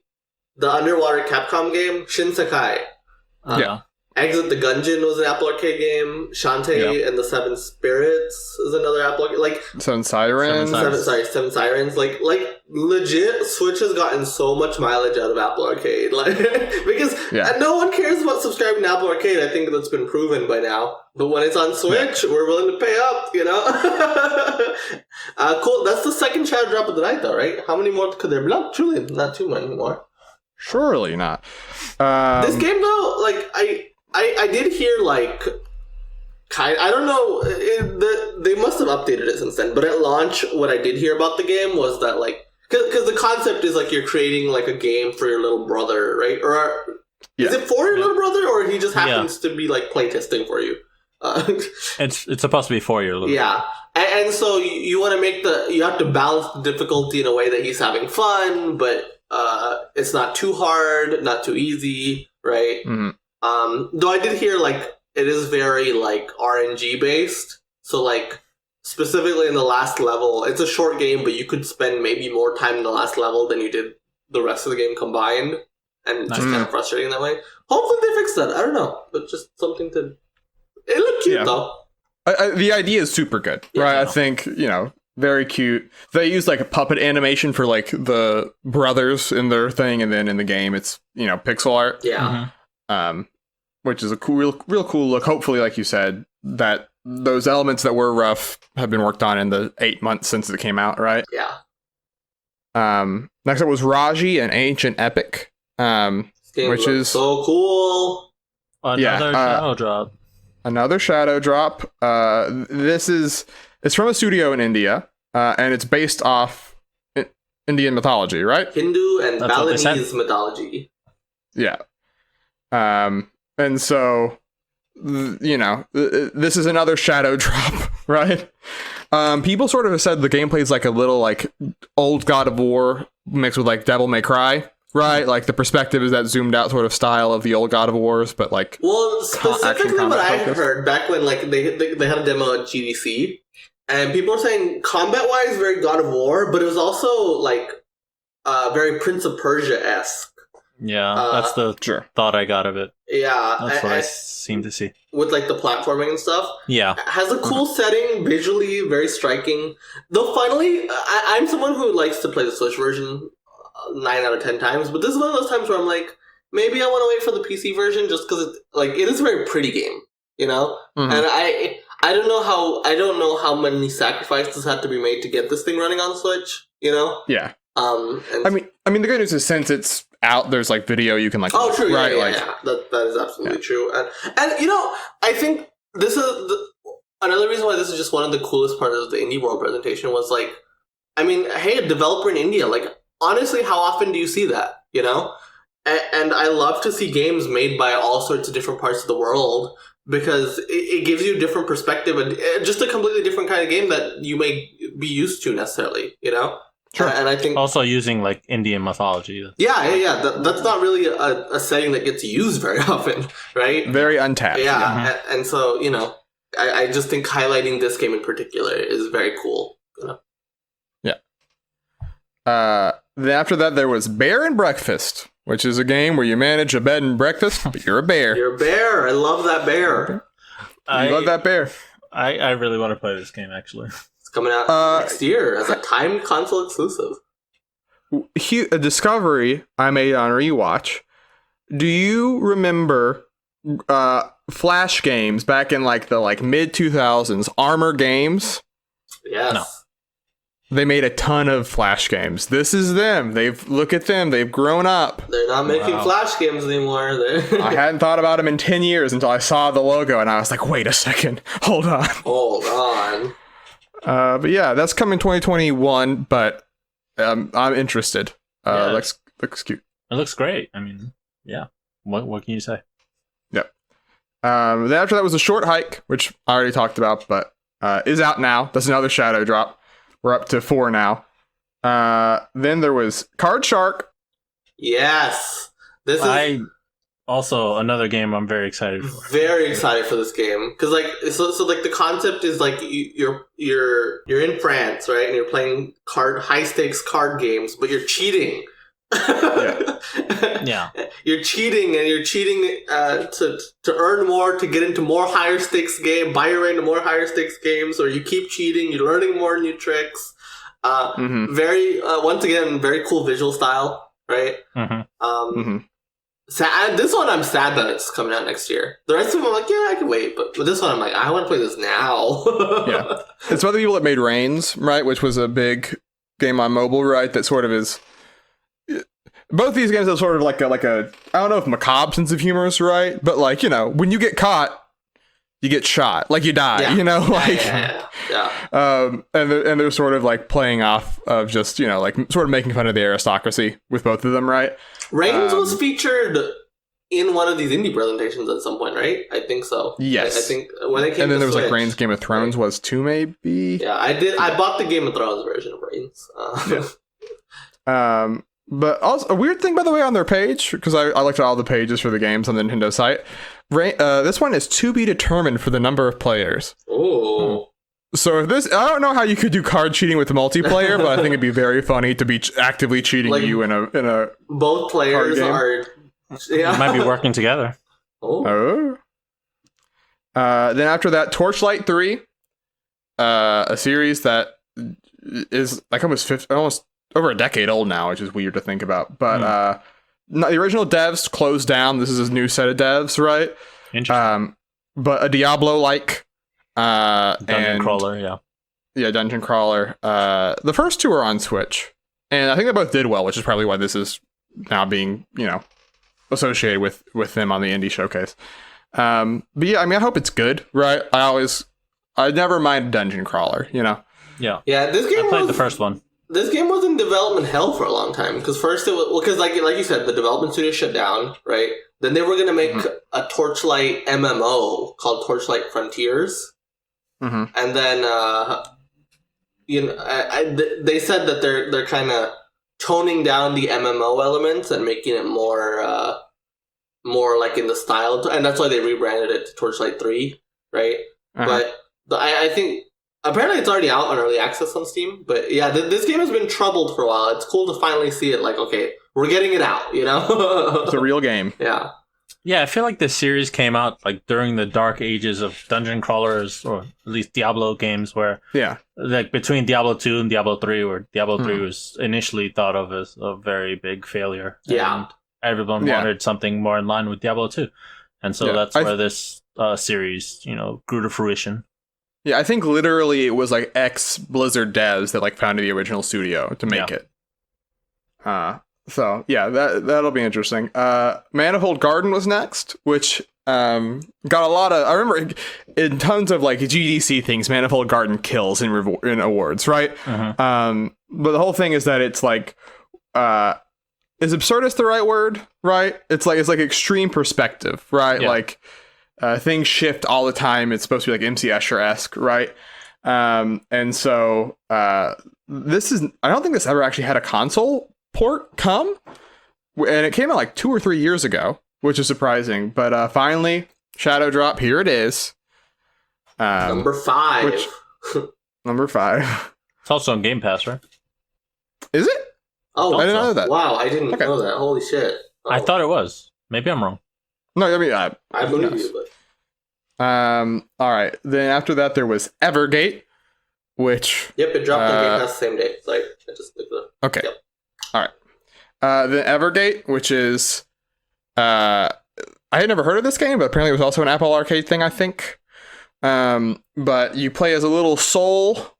underwater Capcom game Shin Sakai. Exit the Gungeon was an Apple Arcade game. Shantae and the Seven Spirits is another Apple Arcade. Like Seven Sirens. Seven Sirens. Like legit, Switch has gotten so much mileage out of Apple Arcade. Like because no one cares about subscribing to Apple Arcade. I think that's been proven by now. But when it's on Switch, we're willing to pay up. You know. Cool. That's the second shadow drop of the night, though, right? How many more could there be? Not too many more. Surely not. This game, though, like I did hear like I don't know, they must have updated it since then, but at launch what I did hear about the game was that like because the concept is like you're creating like a game for your little brother, right? Or is it for your little brother, or he just happens to be like playtesting for you? It's supposed to be for your little brother. And so you want to make you have to balance the difficulty in a way that he's having fun, but it's not too hard, not too easy, right? Though I did hear like it is very like RNG based, so like specifically in the last level, it's a short game, but you could spend maybe more time in the last level than you did the rest of the game combined, and just kind of frustrating that way. Hopefully they fix that. I don't know, but just something to. It looked cute though. The idea is super good, right? I think very cute. They use like a puppet animation for like the brothers in their thing, and then in the game it's pixel art. Which is a cool, real cool look. Hopefully, like you said, that those elements that were rough have been worked on in the 8 months since it came out, right? Next up was Raji, an Ancient Epic, which is so cool. Another shadow drop. Another shadow drop. It's from a studio in India, and it's based off Indian mythology, right? Hindu and Balinese mythology. Yeah. And so, this is another shadow drop, right? People sort of have said the gameplay is like a little like old God of War mixed with like Devil May Cry, right? Like the perspective is that zoomed out sort of style of the old God of Wars, but like specifically what I heard back when like they had a demo at GDC, and people were saying combat wise very God of War, but it was also like very Prince of Persia-esque. Yeah, that's the thought I got of it. Yeah. That's what I seem to see. With like the platforming and stuff. Yeah. Has a cool setting, visually very striking. Though finally, I'm someone who likes to play the Switch version 9 out of 10 times, but this is one of those times where I'm like, maybe I want to wait for the PC version just because it is a very pretty game, And I don't know how many sacrifices have to be made to get this thing running on Switch, Yeah. I mean, the good news is since it's out, there's like video you can like. Oh, true. Right, yeah. That is absolutely true. And I think this is another reason why this is just one of the coolest parts of the Indie World presentation was like, I mean, hey, a developer in India, like honestly, how often do you see that? And I love to see games made by all sorts of different parts of the world because it gives you a different perspective and just a completely different kind of game that you may be used to necessarily. Sure. And I think also using like Indian mythology. Yeah. That's not really a setting that gets used very often, right? Very untapped. Yeah. And so I just think highlighting this game in particular is very cool. Yeah. Then after that, there was Bear and Breakfast, which is a game where you manage a bed and breakfast, but you're a bear. You're a bear. I love that bear. I love that bear. I really want to play this game actually. Coming out next year as a timed console exclusive. A discovery I made on rewatch. Do you remember Flash games back in like the mid 2000s? Armor games. Yes. they made a ton of Flash games. This is them. Look at them. They've grown up. They're not making Flash games anymore. I hadn't thought about them in 10 years until I saw the logo, and I was like, wait a second. Hold on. Hold on. But yeah, that's coming 2021, but I'm interested. Looks cute. It looks great. I mean, yeah. What can you say? Yep. Then after that was a short hike, which I already talked about, but is out now. That's another shadow drop. We're up to 4 now. Then there was Card Shark. Yes. This is also another game I'm very excited for. Very excited for this game because so like the concept is like you're in France, right, and you're playing high stakes card games, but you're cheating. Yeah. You're cheating to earn more, to get into more higher stakes game, buy your way into more higher stakes games, or you keep cheating, you're learning more new tricks. Very once again, very cool visual style, right? This one I'm sad that it's coming out next year. The rest of them I'm like, yeah, I can wait, but this one I'm like, I want to play this now. Yeah, it's by the people that made Reigns, right, which was a big game on mobile, right, that sort of is. Both these games have sort of like a I don't know if macabre sense of humor is right, but like, you know, when you get caught, you get shot, like you die, you know, like, and they're sort of like playing off of just, you know, like sort of making fun of the aristocracy with both of them, right? Reigns was featured in one of these indie presentations at some point, right? I think so. Yes. I think when they came. And then to there was Switch, like Reigns Game of Thrones was too, maybe. Yeah, I did. I bought the Game of Thrones version of Reigns. But also a weird thing, by the way, on their page, because I looked at all the pages for the games on the Nintendo site. This one is to be determined for the number of players. Oh. So if this, I don't know how you could do card cheating with multiplayer, but I think it'd be very funny to be actively cheating like, you in a both players are. Yeah. Might be working together. Oh. Then after that, Torchlight 3, a series that is like almost over a decade old now, which is weird to think about. But the original devs closed down. This is a new set of devs, right? Interesting. But a Diablo-like dungeon crawler, yeah, dungeon crawler. The first two are on Switch, and I think they both did well, which is probably why this is now being, you know, associated with them on the indie showcase. But yeah, I mean, I hope it's good, right? I never mind dungeon crawler, you know. Yeah. This game I played the first one. This game was in development hell for a long time because first it was because like you said, the development studio shut down, right? Then they were gonna make a Torchlight MMO called Torchlight Frontiers, and then they said that they're kind of toning down the MMO elements and making it more like in the style, and that's why they rebranded it to Torchlight 3, right? But I think. Apparently it's already out on early access on Steam, but yeah, this game has been troubled for a while. It's cool to finally see it like, okay, we're getting it out, you know? It's a real game. Yeah. Yeah, I feel like this series came out like during the dark ages of dungeon crawlers, or at least Diablo games, where like between Diablo 2 and Diablo 3, where Diablo 3 was initially thought of as a very big failure. Yeah. And everyone wanted something more in line with Diablo 2. And so that's where this series, you know, grew to fruition. Yeah, I think literally it was like ex-Blizzard devs that like founded the original studio to make it. So yeah, that'll be interesting. Manifold Garden was next, which got a lot of. I remember in tons of like GDC things, Manifold Garden kills in awards, right? But the whole thing is that it's like, is absurdist the right word? Right? It's like extreme perspective, right? Yeah. Like. Things shift all the time. It's supposed to be like MC Escher-esque, right? And so this is. I don't think this ever actually had a console port come, and it came out like 2 or 3 years ago, which is surprising. But finally, Shadow Drop. Here it is. Number 5. Number 5. It's also on Game Pass, right? Is it? Oh, I didn't know that. Wow, I didn't know that. Holy shit! I thought it was. Maybe I'm wrong. No, I mean, I believe you, but all right. Then after that, there was Evergate, which it dropped on Game Pass the same day. Like I just looked it up. Okay. Yep. All right. Then Evergate, which is I had never heard of this game, but apparently it was also an Apple Arcade thing, I think. But you play as a little soul,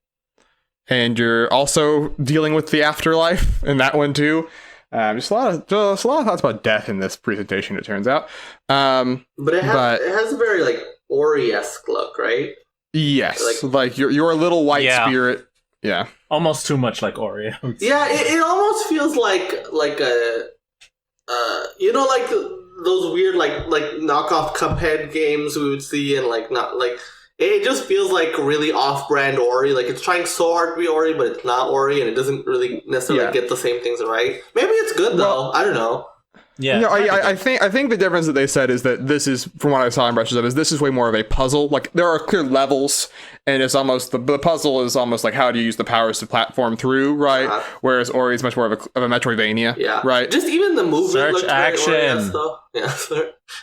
and you're also dealing with the afterlife in that one too. Just a lot of thoughts about death in this presentation, it turns out. But it has a very like Ori-esque look, right? Yes, like you're a little white spirit. Yeah, almost too much like Ori. Yeah, it almost feels like a like those weird like knockoff Cuphead games we would see, and like not like it just feels like really off-brand Ori. Like it's trying so hard to be Ori, but it's not Ori, and it doesn't really necessarily get the same things right. Maybe it's good though. I don't know. Yeah, no, I think the difference that they said is that this is, from what I saw in brushes of, is this is way more of a puzzle. Like there are clear levels, and it's almost the puzzle is almost like how do you use the powers to platform through, right? Whereas Ori is much more of a Metroidvania, right? Just even the movement looks action. Yeah,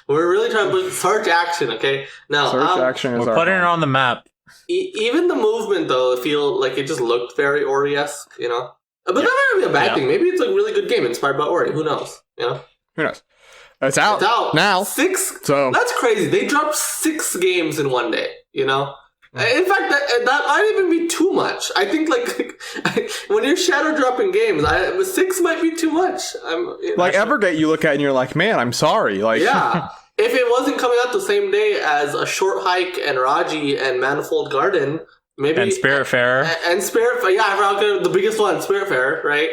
we're really trying to put search action. Okay, now search action is we're putting it on the map. Even the movement though, I feel like it just looked very Ori-esque, you know. But that might not be a bad thing. Maybe it's a really good game inspired by Ori. Who knows? You know. Who knows? It's out now. 6. So that's crazy. They dropped 6 games in one day. You know. In fact, that might even be too much. I think like when you're shadow dropping games, 6 might be too much. Like Evergate, you look at and you're like, man, I'm sorry. Like yeah. If it wasn't coming out the same day as A Short Hike and Raji and Manifold Garden, maybe and Spiritfarer and Spiritfarer, yeah, I forgot the biggest one, Spiritfarer, right?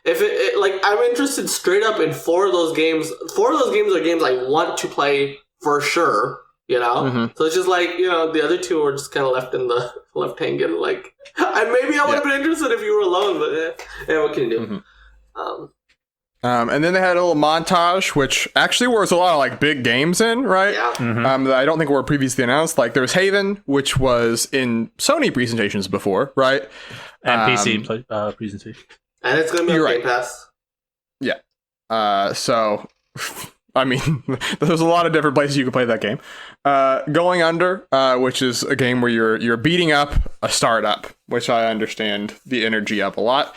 If it like, I'm interested straight up in 4 of those games. 4 of those games are games I want to play for sure, you know. Mm-hmm. So it's just like, you know, the other 2 are just kind of left in the left hanging. Like, maybe I would have been interested if you were alone, but yeah, what can you do? Mm-hmm. And then they had a little montage, which actually was a lot of like big games in, right? Yeah. Mm-hmm. That I don't think were previously announced. Like there's Haven, which was in Sony presentations before, right? And PC presentation. And it's going to be on Game Pass. Yeah. So, I mean, there's a lot of different places you can play that game. Going Under, which is a game where you're beating up a startup, which I understand the energy of a lot.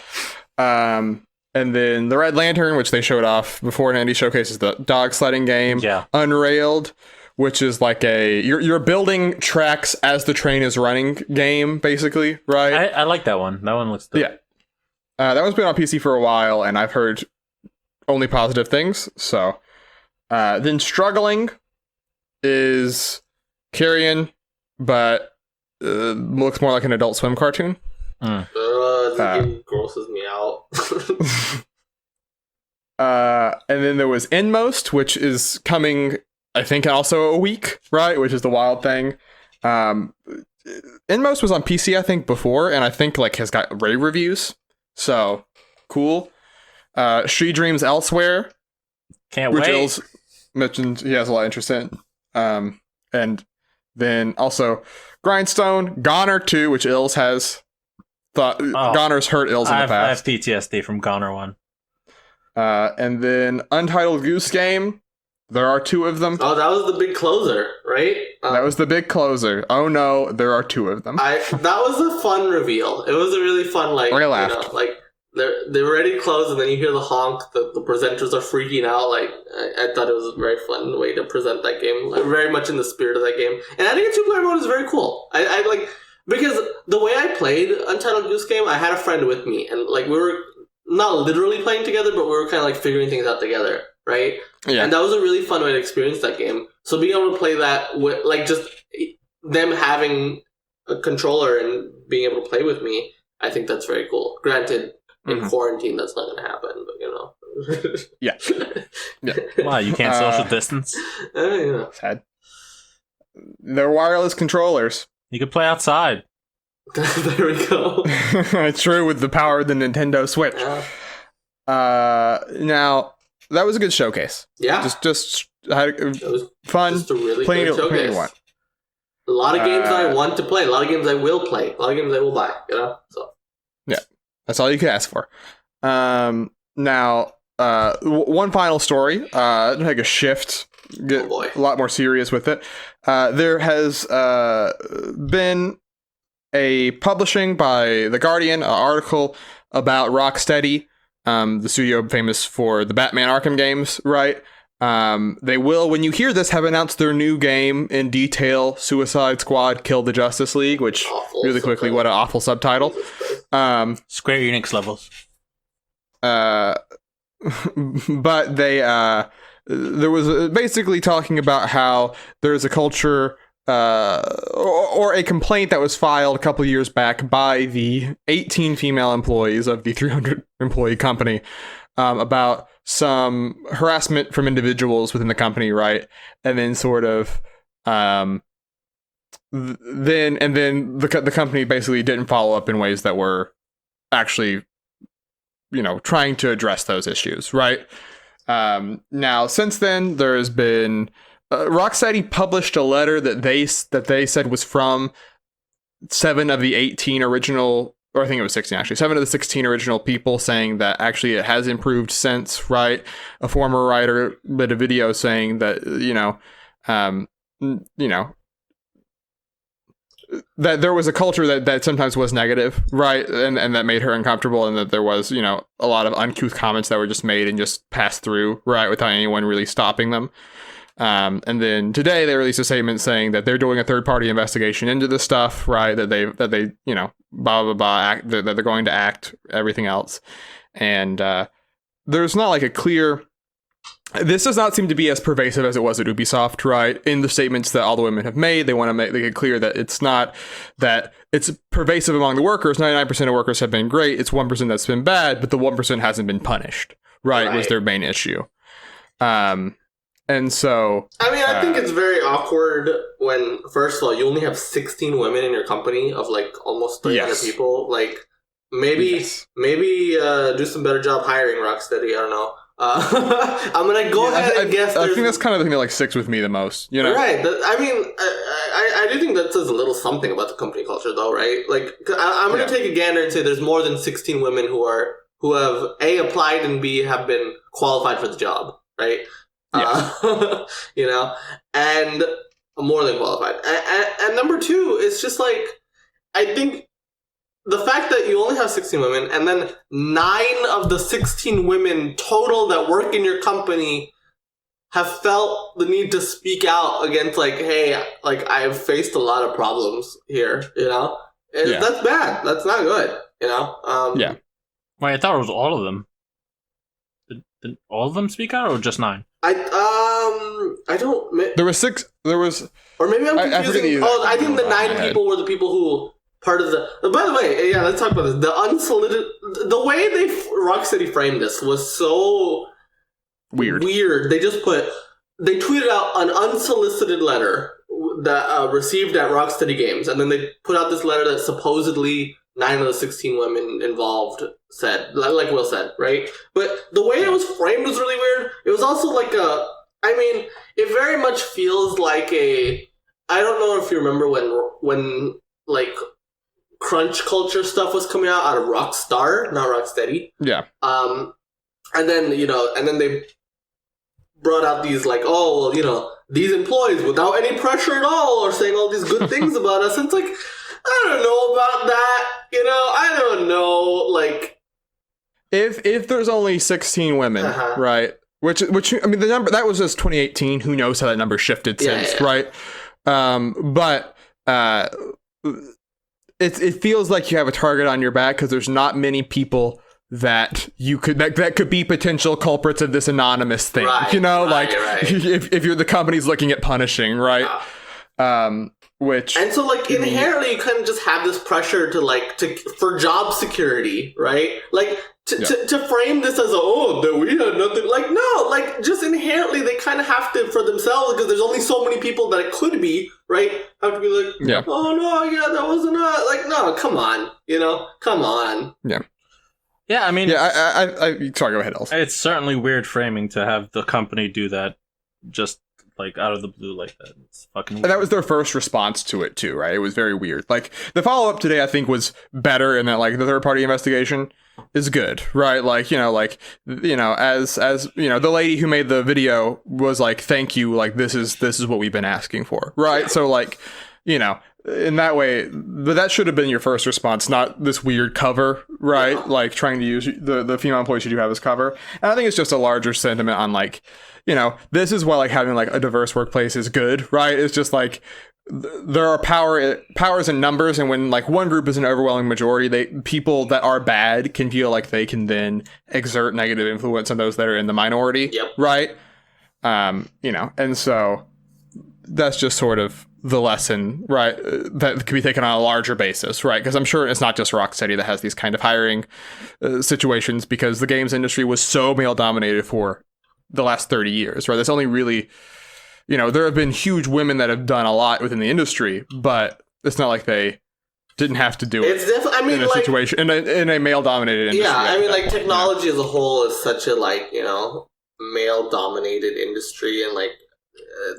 And then the Red Lantern, which they showed off before an indie showcase, is the dog sledding game. Yeah. Unrailed, which is like you're building tracks as the train is running game, basically, right? I like that one. That one looks dope. Yeah. That one's been on PC for a while, and I've heard only positive things. So, then Struggling is Carrion, but looks more like an Adult Swim cartoon. This game grosses me out. And then there was Inmost, which is coming, I think, also a week, right? Which is the wild thing. Inmost was on PC, I think, before, and I think like has got rave reviews. So cool. She Dreams Elsewhere. Can't which wait. Ills mentioned he has a lot of interest in. And then also Grindstone, Goner 2, which Ills has thought Goner's hurt Ills in the past. I have PTSD from Goner 1. And then Untitled Goose Game. There are 2 of them. Oh, that was the big closer, right? That was the big closer. Oh no, there are 2 of them. That was a fun reveal. It was a really fun, like, I laughed. You know, like they were ready to close, and then you hear the honk. The presenters are freaking out. Like, I thought it was a very fun way to present that game. Like, very much in the spirit of that game. And I think a 2-player mode is very cool. I like, because the way I played Untitled Goose Game, I had a friend with me, and like we were not literally playing together, but we were kind of like figuring things out together, right? Yeah. And that was a really fun way to experience that game. So being able to play that with, like, just them having a controller and being able to play with me, I think that's very cool. Granted, in quarantine, that's not going to happen, but you know. Yeah. Wow, you can't social distance? Yeah. Sad. They're wireless controllers. You could play outside. There we go. It's true, with the power of the Nintendo Switch. Yeah. Now, that was a good showcase. Yeah. Just had it was fun. Just a really good showcase. A lot of games I want to play. A lot of games I will play. A lot of games I will buy. You know. So. Yeah, that's all you can ask for. Now, one final story. To take a shift, get a lot more serious with it. There has been a publishing by The Guardian article about Rocksteady, the studio famous for the Batman Arkham games, right? They will, when you hear this, have announced their new game in detail, Suicide Squad Kill the Justice League, which, really quickly, what an awful subtitle. Square Enix levels. But they, there was basically talking about how there's a culture, or a complaint that was filed a couple years back by the 18 female employees of the 300 employee company, about some harassment from individuals within the company, right? And then sort of, then the company basically didn't follow up in ways that were actually, trying to address those issues, right? Now, since then, there has been Rocksteady published a letter that they said was from 7 of the 18 original, or I think it was 16 actually, 7 of the 16 original people, saying that actually it has improved since, right? A former writer did a video saying that, that there was a culture that sometimes was negative, right? And that made her uncomfortable, and that there was, a lot of uncouth comments that were just made and just passed through, right? Without anyone really stopping them. And then today they released a statement saying that they're doing a third-party investigation into this stuff, right? That they blah blah blah, that they're going to act, everything else, and there's not like a clear. This does not seem to be as pervasive as it was at Ubisoft, right? In the statements that all the women have made, they want to make it clear that it's not that it's pervasive among the workers. 99% of workers have been great. It's 1% that's been bad, but the 1% hasn't been punished, right? Was their main issue. And so, I think it's very awkward when, first of all, you only have 16 women in your company of like almost 300 people. Like, maybe do some better job hiring, Rocksteady. I don't know. I'm gonna go ahead and guess. I think that's kind of the thing that like sticks with me the most. Right? I do think that says a little something about the company culture, though, right? Like, I'm gonna take a gander and say there's more than 16 women who have A, applied, and B, have been qualified for the job, right? And more than qualified. And number two, it's just like, I think the fact that you only have 16 women, and then 9 of the 16 women total that work in your company have felt the need to speak out against, like, hey, like, I've faced a lot of problems here, That's bad. That's not good, Wait, I thought it was all of them. Did all of them speak out, or just 9? I don't. There was 6. There was, or maybe I'm confusing. I think the 9 people were the people who part of the. By the way, yeah, let's talk about this. The unsolicited, the way Rocksteady framed this was so weird. They tweeted out an unsolicited letter that received at Rocksteady Games, and then they put out this letter that supposedly 9 of the 16 women involved said, like Will said, right? But the way it was framed was really weird. It was also like it very much feels like I don't know if you remember when like crunch culture stuff was coming out of Rockstar, not Rocksteady. Yeah. And then they brought out these like, these employees without any pressure at all are saying all these good things about us. And it's like, I don't know about that. I don't know. Like, if there's only 16 women, right? Which I mean, the number that was just 2018. Who knows how that number shifted since, right? But it feels like you have a target on your back because there's not many people that could be potential culprits of this anonymous thing. If you're the company's looking at punishing, right? And so, like, inherently, you kind of just have this pressure for job security, right? Like, to frame this as that we had nothing. Like, no, like, just inherently, they kind of have to, for themselves, because there's only so many people that it could be, right? Have to be like, oh, no, that wasn't us. Like, no, come on, come on. Yeah. Yeah, I mean... Yeah, I sorry, go ahead, Elsa. It's certainly weird framing to have the company do that just, like, out of the blue like that. It's fucking weird. And that was their first response to it, too, right? It was very weird. Like, the follow-up today, I think, was better in that, like, the third-party investigation is good, right? Like, as the lady who made the video was like, thank you, like, this is what we've been asking for, right? So, like, you know, in that way, but that should have been your first response, not this weird cover, right? Yeah. Like trying to use the female employees you do have as cover. And I think it's just a larger sentiment on like, you know, this is why like having like a diverse workplace is good, right? It's just like there are powers in numbers, and when like one group is an overwhelming majority, people that are bad can feel like they can then exert negative influence on those that are in the minority, Yep. right? You know, and so that's just sort of the lesson, right? That can be taken on a larger basis, right? Because I'm sure it's not just Rocksteady that has these kind of hiring situations, because the games industry was so male dominated for the last 30 years, right? There's only really, you know, there have been huge women that have done a lot within the industry, but it's not like they didn't have to do it. It's definitely, I mean, in a like, situation in a male dominated industry. yeah, I mean, like, point, technology as a whole is such a, like, you know, male dominated industry, and like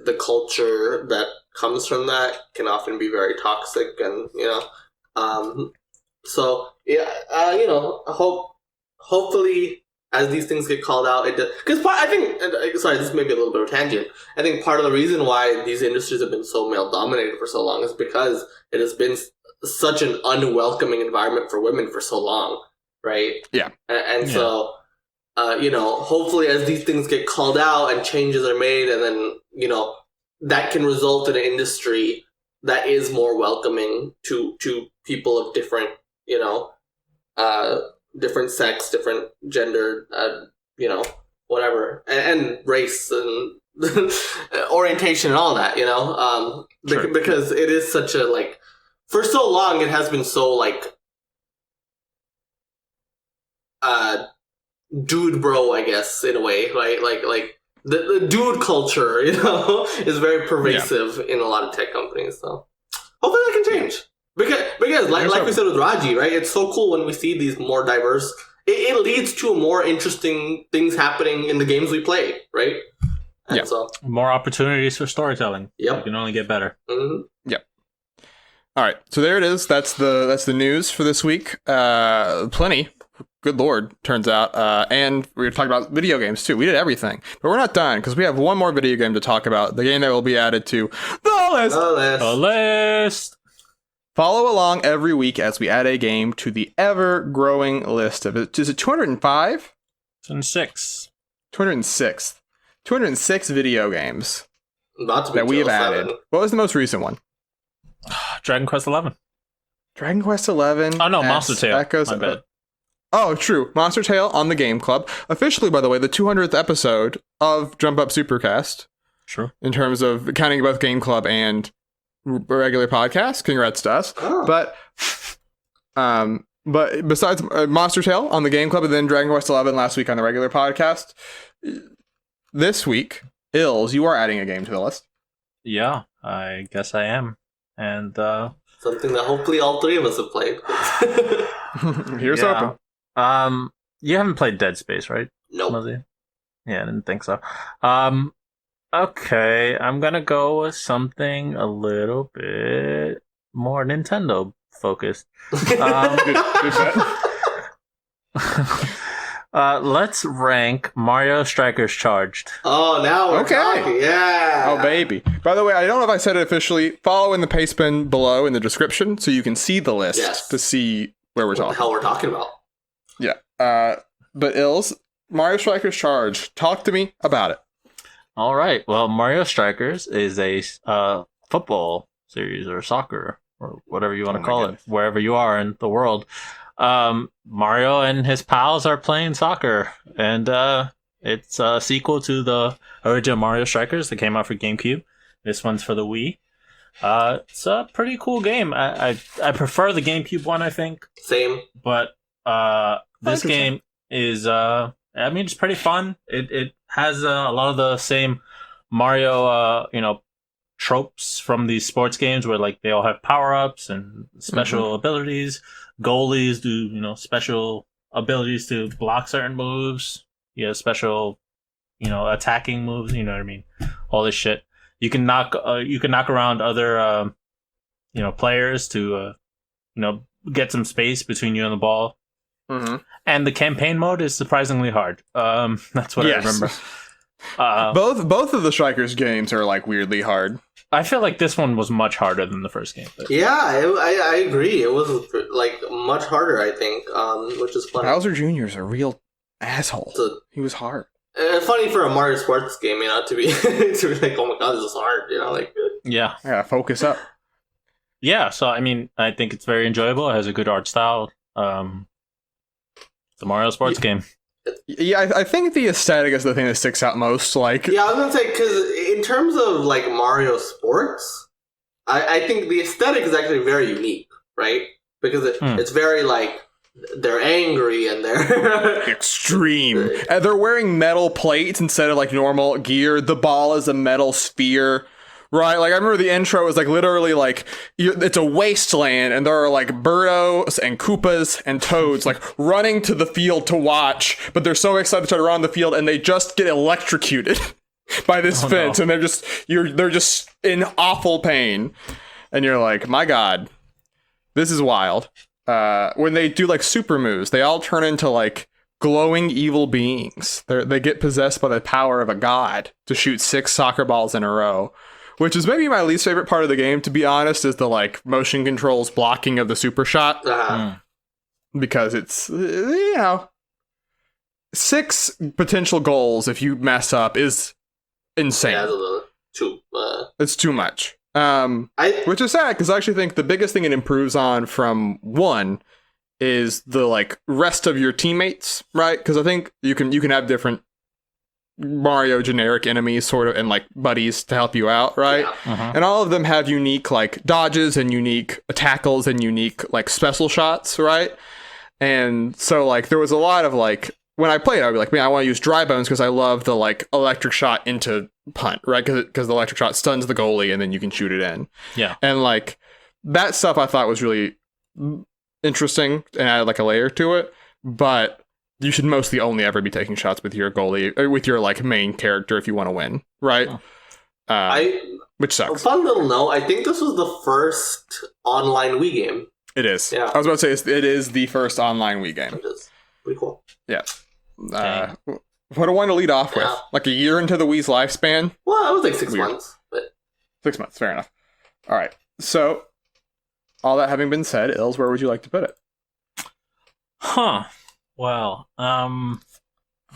the culture that comes from that can often be very toxic, and you know, so yeah, you know, hopefully as these things get called out, it does, because I think, sorry, this may be a little bit of a tangent. I think part of the reason why these industries have been so male dominated for so long is because it has been such an unwelcoming environment for women for so long, right? Yeah. And so, you know, hopefully as these things get called out and changes are made, and then, you know, that can result in an industry that is more welcoming to people of different, you know, different sex, different gender, you know, whatever, and race and orientation and all that, you know, Sure. because it is such a, like, for so long it has been so, like, dude bro, I guess, in a way, right? Like the dude culture, you know, is very pervasive in a lot of tech companies. So hopefully that can change. Because like we said with Raji, right? It's so cool when we see these more diverse. It leads to more interesting things happening in the games we play, right? And so more opportunities for storytelling. Yep. You can only get better. Mm-hmm. Yep. All right, so there it is. That's the news for this week. Plenty. Good Lord, turns out. And we were talking about video games too. We did everything, but we're not done because we have one more video game to talk about. The game that will be added to the list. The list. Follow along every week as we add a game to the ever-growing list of it. Is it 205? 206. 206. 206 video games Not to be that we have 207. added. What was the most recent one? Dragon Quest 11. Dragon Quest 11. Oh no, Monster Tale. Echoes. My bad. Oh, true. Monster Tale on the Game Club. Officially, by the way, the 200th episode of Jump Up Supercast. True. In terms of counting both Game Club and regular podcast. Congrats to us. Oh. But besides Monster Tale on the Game Club and then Dragon Quest 11 last week on the regular podcast, this week, Ills, you are adding a game to the list. Yeah, I guess I am. And Something that hopefully all three of us have played. Here's yeah. open. You haven't played Dead Space, right? Nope. Muzzy? Yeah, I didn't think so. Okay, I'm gonna go with something a little bit more Nintendo focused. Good bet. Let's rank Mario Strikers Charged. Oh, now we're talking. Yeah. Oh, baby. By the way, I don't know if I said it officially. Follow in the paste bin below in the description so you can see the list to see where we're What the talking. hell we're talking about? Yeah. But Ills, Mario Strikers Charge. Talk to me about it. All right. Well, Mario Strikers is a football series or soccer or whatever you want to call it, wherever you are in the world. Mario and his pals are playing soccer, and it's a sequel to the original Mario Strikers that came out for GameCube. This one's for the Wii. It's a pretty cool game. I prefer the GameCube one, I think, Same. but this game is I mean, it's pretty fun. It has a lot of the same Mario tropes from these sports games where like they all have power-ups and special abilities. Goalies do, special abilities to block certain moves. You have special, attacking moves, you know what I mean? All this shit. You can knock around other players to get some space between you and the ball. Mm-hmm. And the campaign mode is surprisingly hard. That's what I remember. Both of the Strikers games are like weirdly hard. I feel like this one was much harder than the first game. But... Yeah, I agree. It was like much harder, I think, which is funny. Bowser Jr. is a real asshole. He was hard. Funny for a Mario sports game, to be to be like, oh my god, this is hard, like. Yeah. I gotta focus up. Yeah, so I mean, I think it's very enjoyable. It has a good art style. It's a Mario sports game. Yeah, I think the aesthetic is the thing that sticks out most. Like, yeah, I was gonna say, because in terms of like Mario sports, I think the aesthetic is actually very unique, right? Because it's very like they're angry and they're extreme. And they're wearing metal plates instead of like normal gear. The ball is a metal sphere. Right, like I remember the intro was like literally like it's a wasteland, and there are like Birdos and Koopas and Toads like running to the field to watch, but they're so excited to try to run the field, and they just get electrocuted by this fence, and they're just in awful pain, and you're like, my god, this is wild. When they do like super moves, they all turn into like glowing evil beings. They get possessed by the power of a god to shoot 6 soccer balls in a row. Which is maybe my least favorite part of the game, to be honest, is the like motion controls blocking of the super shot. Because it's, 6 potential goals if you mess up is insane. Yeah, it's too much. Which is sad, because I actually think the biggest thing it improves on from 1 is the like rest of your teammates, right? Because I think you can have different Mario generic enemies sort of and like buddies to help you out, right? Yeah. And all of them have unique like dodges and unique tackles and unique like special shots, right? And so like there was a lot of like when I played, I'd be like, man, I want to use dry bones because I love the like electric shot into punt, right? Because the electric shot stuns the goalie and then you can shoot it in. Yeah. And like that stuff I thought was really interesting and added like a layer to it, but you should mostly only ever be taking shots with your goalie, or with your like main character if you want to win, right? Which sucks. Fun little note, I think this was the first online Wii game. It is. Yeah. I was about to say it is the first online Wii game. Which is pretty cool. Yeah. What a one to lead off with. Like a year into the Wii's lifespan. Well, it was like 6 months, but 6 months, fair enough. All right. So, all that having been said, Ills, where would you like to put it? Well,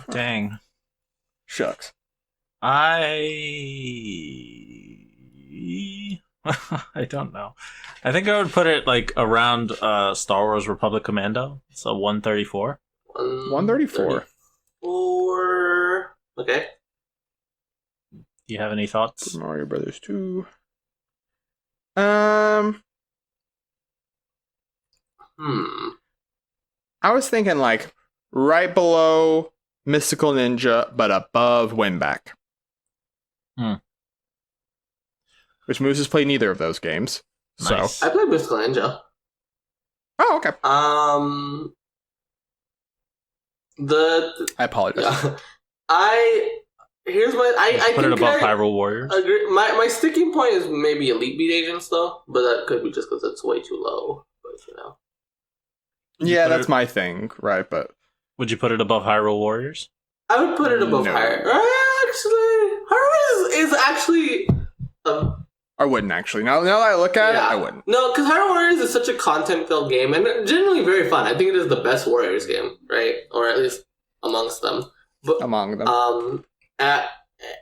dang. Shucks. I don't know. I think I would put it like around Star Wars Republic Commando. So 134. 134. Okay. Do you have any thoughts? Super Mario Brothers 2. I was thinking like right below Mystical Ninja, but above Winback. Which Moose has played neither of those games. Nice. So I played Mystical Ninja. Oh, okay. I apologize. Yeah. I put it think above Hyrule Warriors. Agree. My sticking point is maybe Elite Beat Agents though, but that could be just because it's way too low. But Yeah, that's my thing, right? But would you put it above Hyrule Warriors? I would put it above Hyrule. Actually, Hyrule is actually. I wouldn't actually. Now that I look at it, I wouldn't. No, because Hyrule Warriors is such a content-filled game and generally very fun. I think it is the best Warriors game, right? Or at least amongst them. But, among them.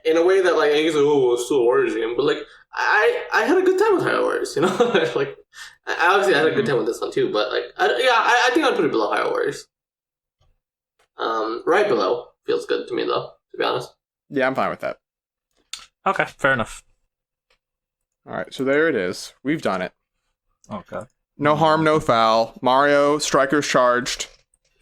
In a way that like I guess it's still a Warriors game, but like I had a good time with Hyrule Warriors, like I obviously had a good time with this one too, but like I think I'd put it below Hyrule Warriors. Right below feels good to me though, to be honest. Yeah, I'm fine with that. Okay, fair enough. All right, so there it is. We've done it. Okay. No harm, no foul. Mario Strikers Charged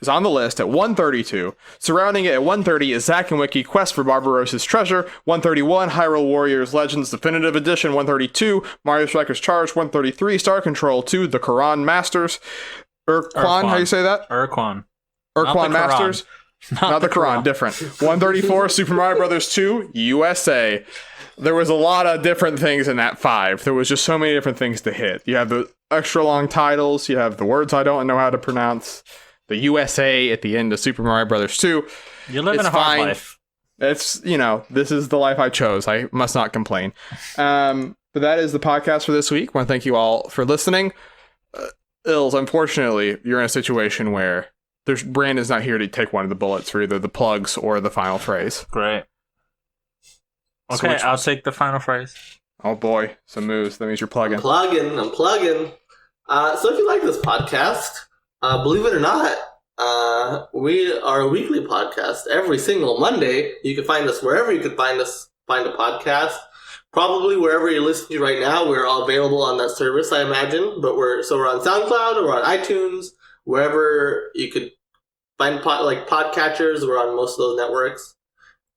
is on the list at 132. Surrounding it at 130 is Zack and Wiki Quest for Barbarossa's Treasure. 131 Hyrule Warriors Legends Definitive Edition. 132 Mario Strikers Charged. 133 Star Control 2 The Quran Masters. Urquan, how you say that? Urquan Masters. Not the Quran, different. 134 Super Mario Brothers 2 USA. There was a lot of different things in that 5. There was just so many different things to hit. You have the extra long titles. You have the words I don't know how to pronounce. The USA at the end of Super Mario Brothers 2. You're living a hard life. It's, this is the life I chose. I must not complain. The But that is the podcast for this week. I want to thank you all for listening. Ills, unfortunately, you're in a situation where Brandon's not here to take one of the bullets for either the plugs or the final phrase. Great. Okay, I'll take the final phrase. Oh boy, some moves. That means you're plugging. I'm plugging. So if you like this podcast, believe it or not, we are a weekly podcast every single Monday. You can find us wherever you could find a podcast. Probably wherever you're listening to right now, we're all available on that service, I imagine. But we're on SoundCloud, we're on iTunes, wherever you could find podcatchers. We're on most of those networks.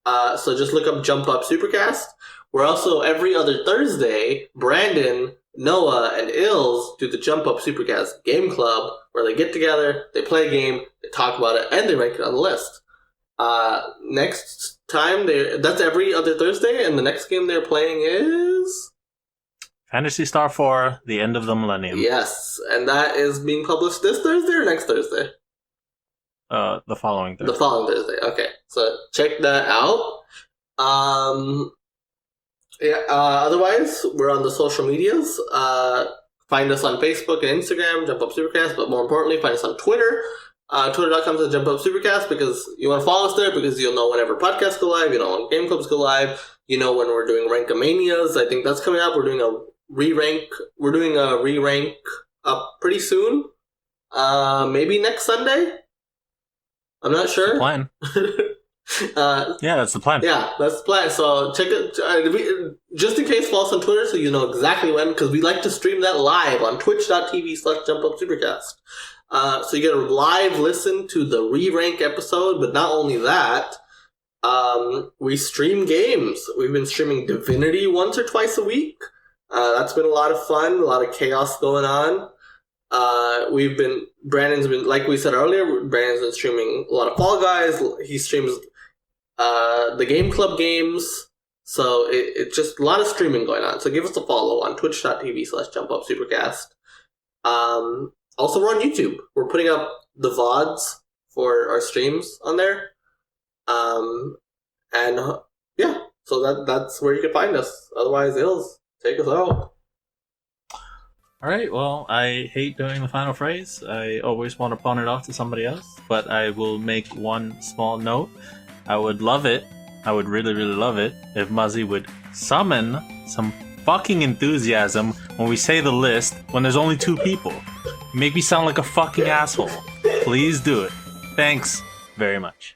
So just look up Jump Up Supercast. We're also every other Thursday. Brandon, Noah, and Ills do the Jump Up Supercast Game Club, where they get together, they play a game, they talk about it, and they rank it on the list. Next time, that's every other Thursday, and the next game they're playing is Phantasy Star 4, The End of the Millennium. Yes, and that is being published this Thursday or next Thursday? The following Thursday. The following Thursday, okay. So check that out. Otherwise, we're on the social medias. Find us on Facebook and Instagram, Jump Up Supercast, but more importantly, find us on Twitter. Twitter.com/Jump Up Supercast, because you want to follow us there, because you'll know whenever podcasts go live, you know when game clubs go live, you know when we're doing Rankomanias. I think that's coming up. We're doing a re-rank up pretty soon. Maybe next Sunday? I'm not sure. Plan. Yeah, that's the plan. Yeah, that's the plan. So check it. Just in case, follow us on Twitter so you know exactly when, because we like to stream that live on twitch.tv/JumpUpSupercast. So you get a live listen to the re-rank episode, but not only that, we stream games. We've been streaming Divinity once or twice a week. That's been a lot of fun, a lot of chaos going on. Brandon's been, like we said earlier, Brandon's been streaming a lot of Fall Guys. He streams the Game Club games. So it's just a lot of streaming going on. So give us a follow on twitch.tv/JumpUpSupercast. Also, we're on YouTube. We're putting up the VODs for our streams on there. So that's where you can find us. Otherwise, Ills, take us out. All right, well, I hate doing the final phrase. I always want to pawn it off to somebody else, but I will make one small note. I would love it, I would really, really love it, if Muzzy would summon some fucking enthusiasm when we say the list when there's only 2 people. You make me sound like a fucking asshole. Please do it. Thanks very much.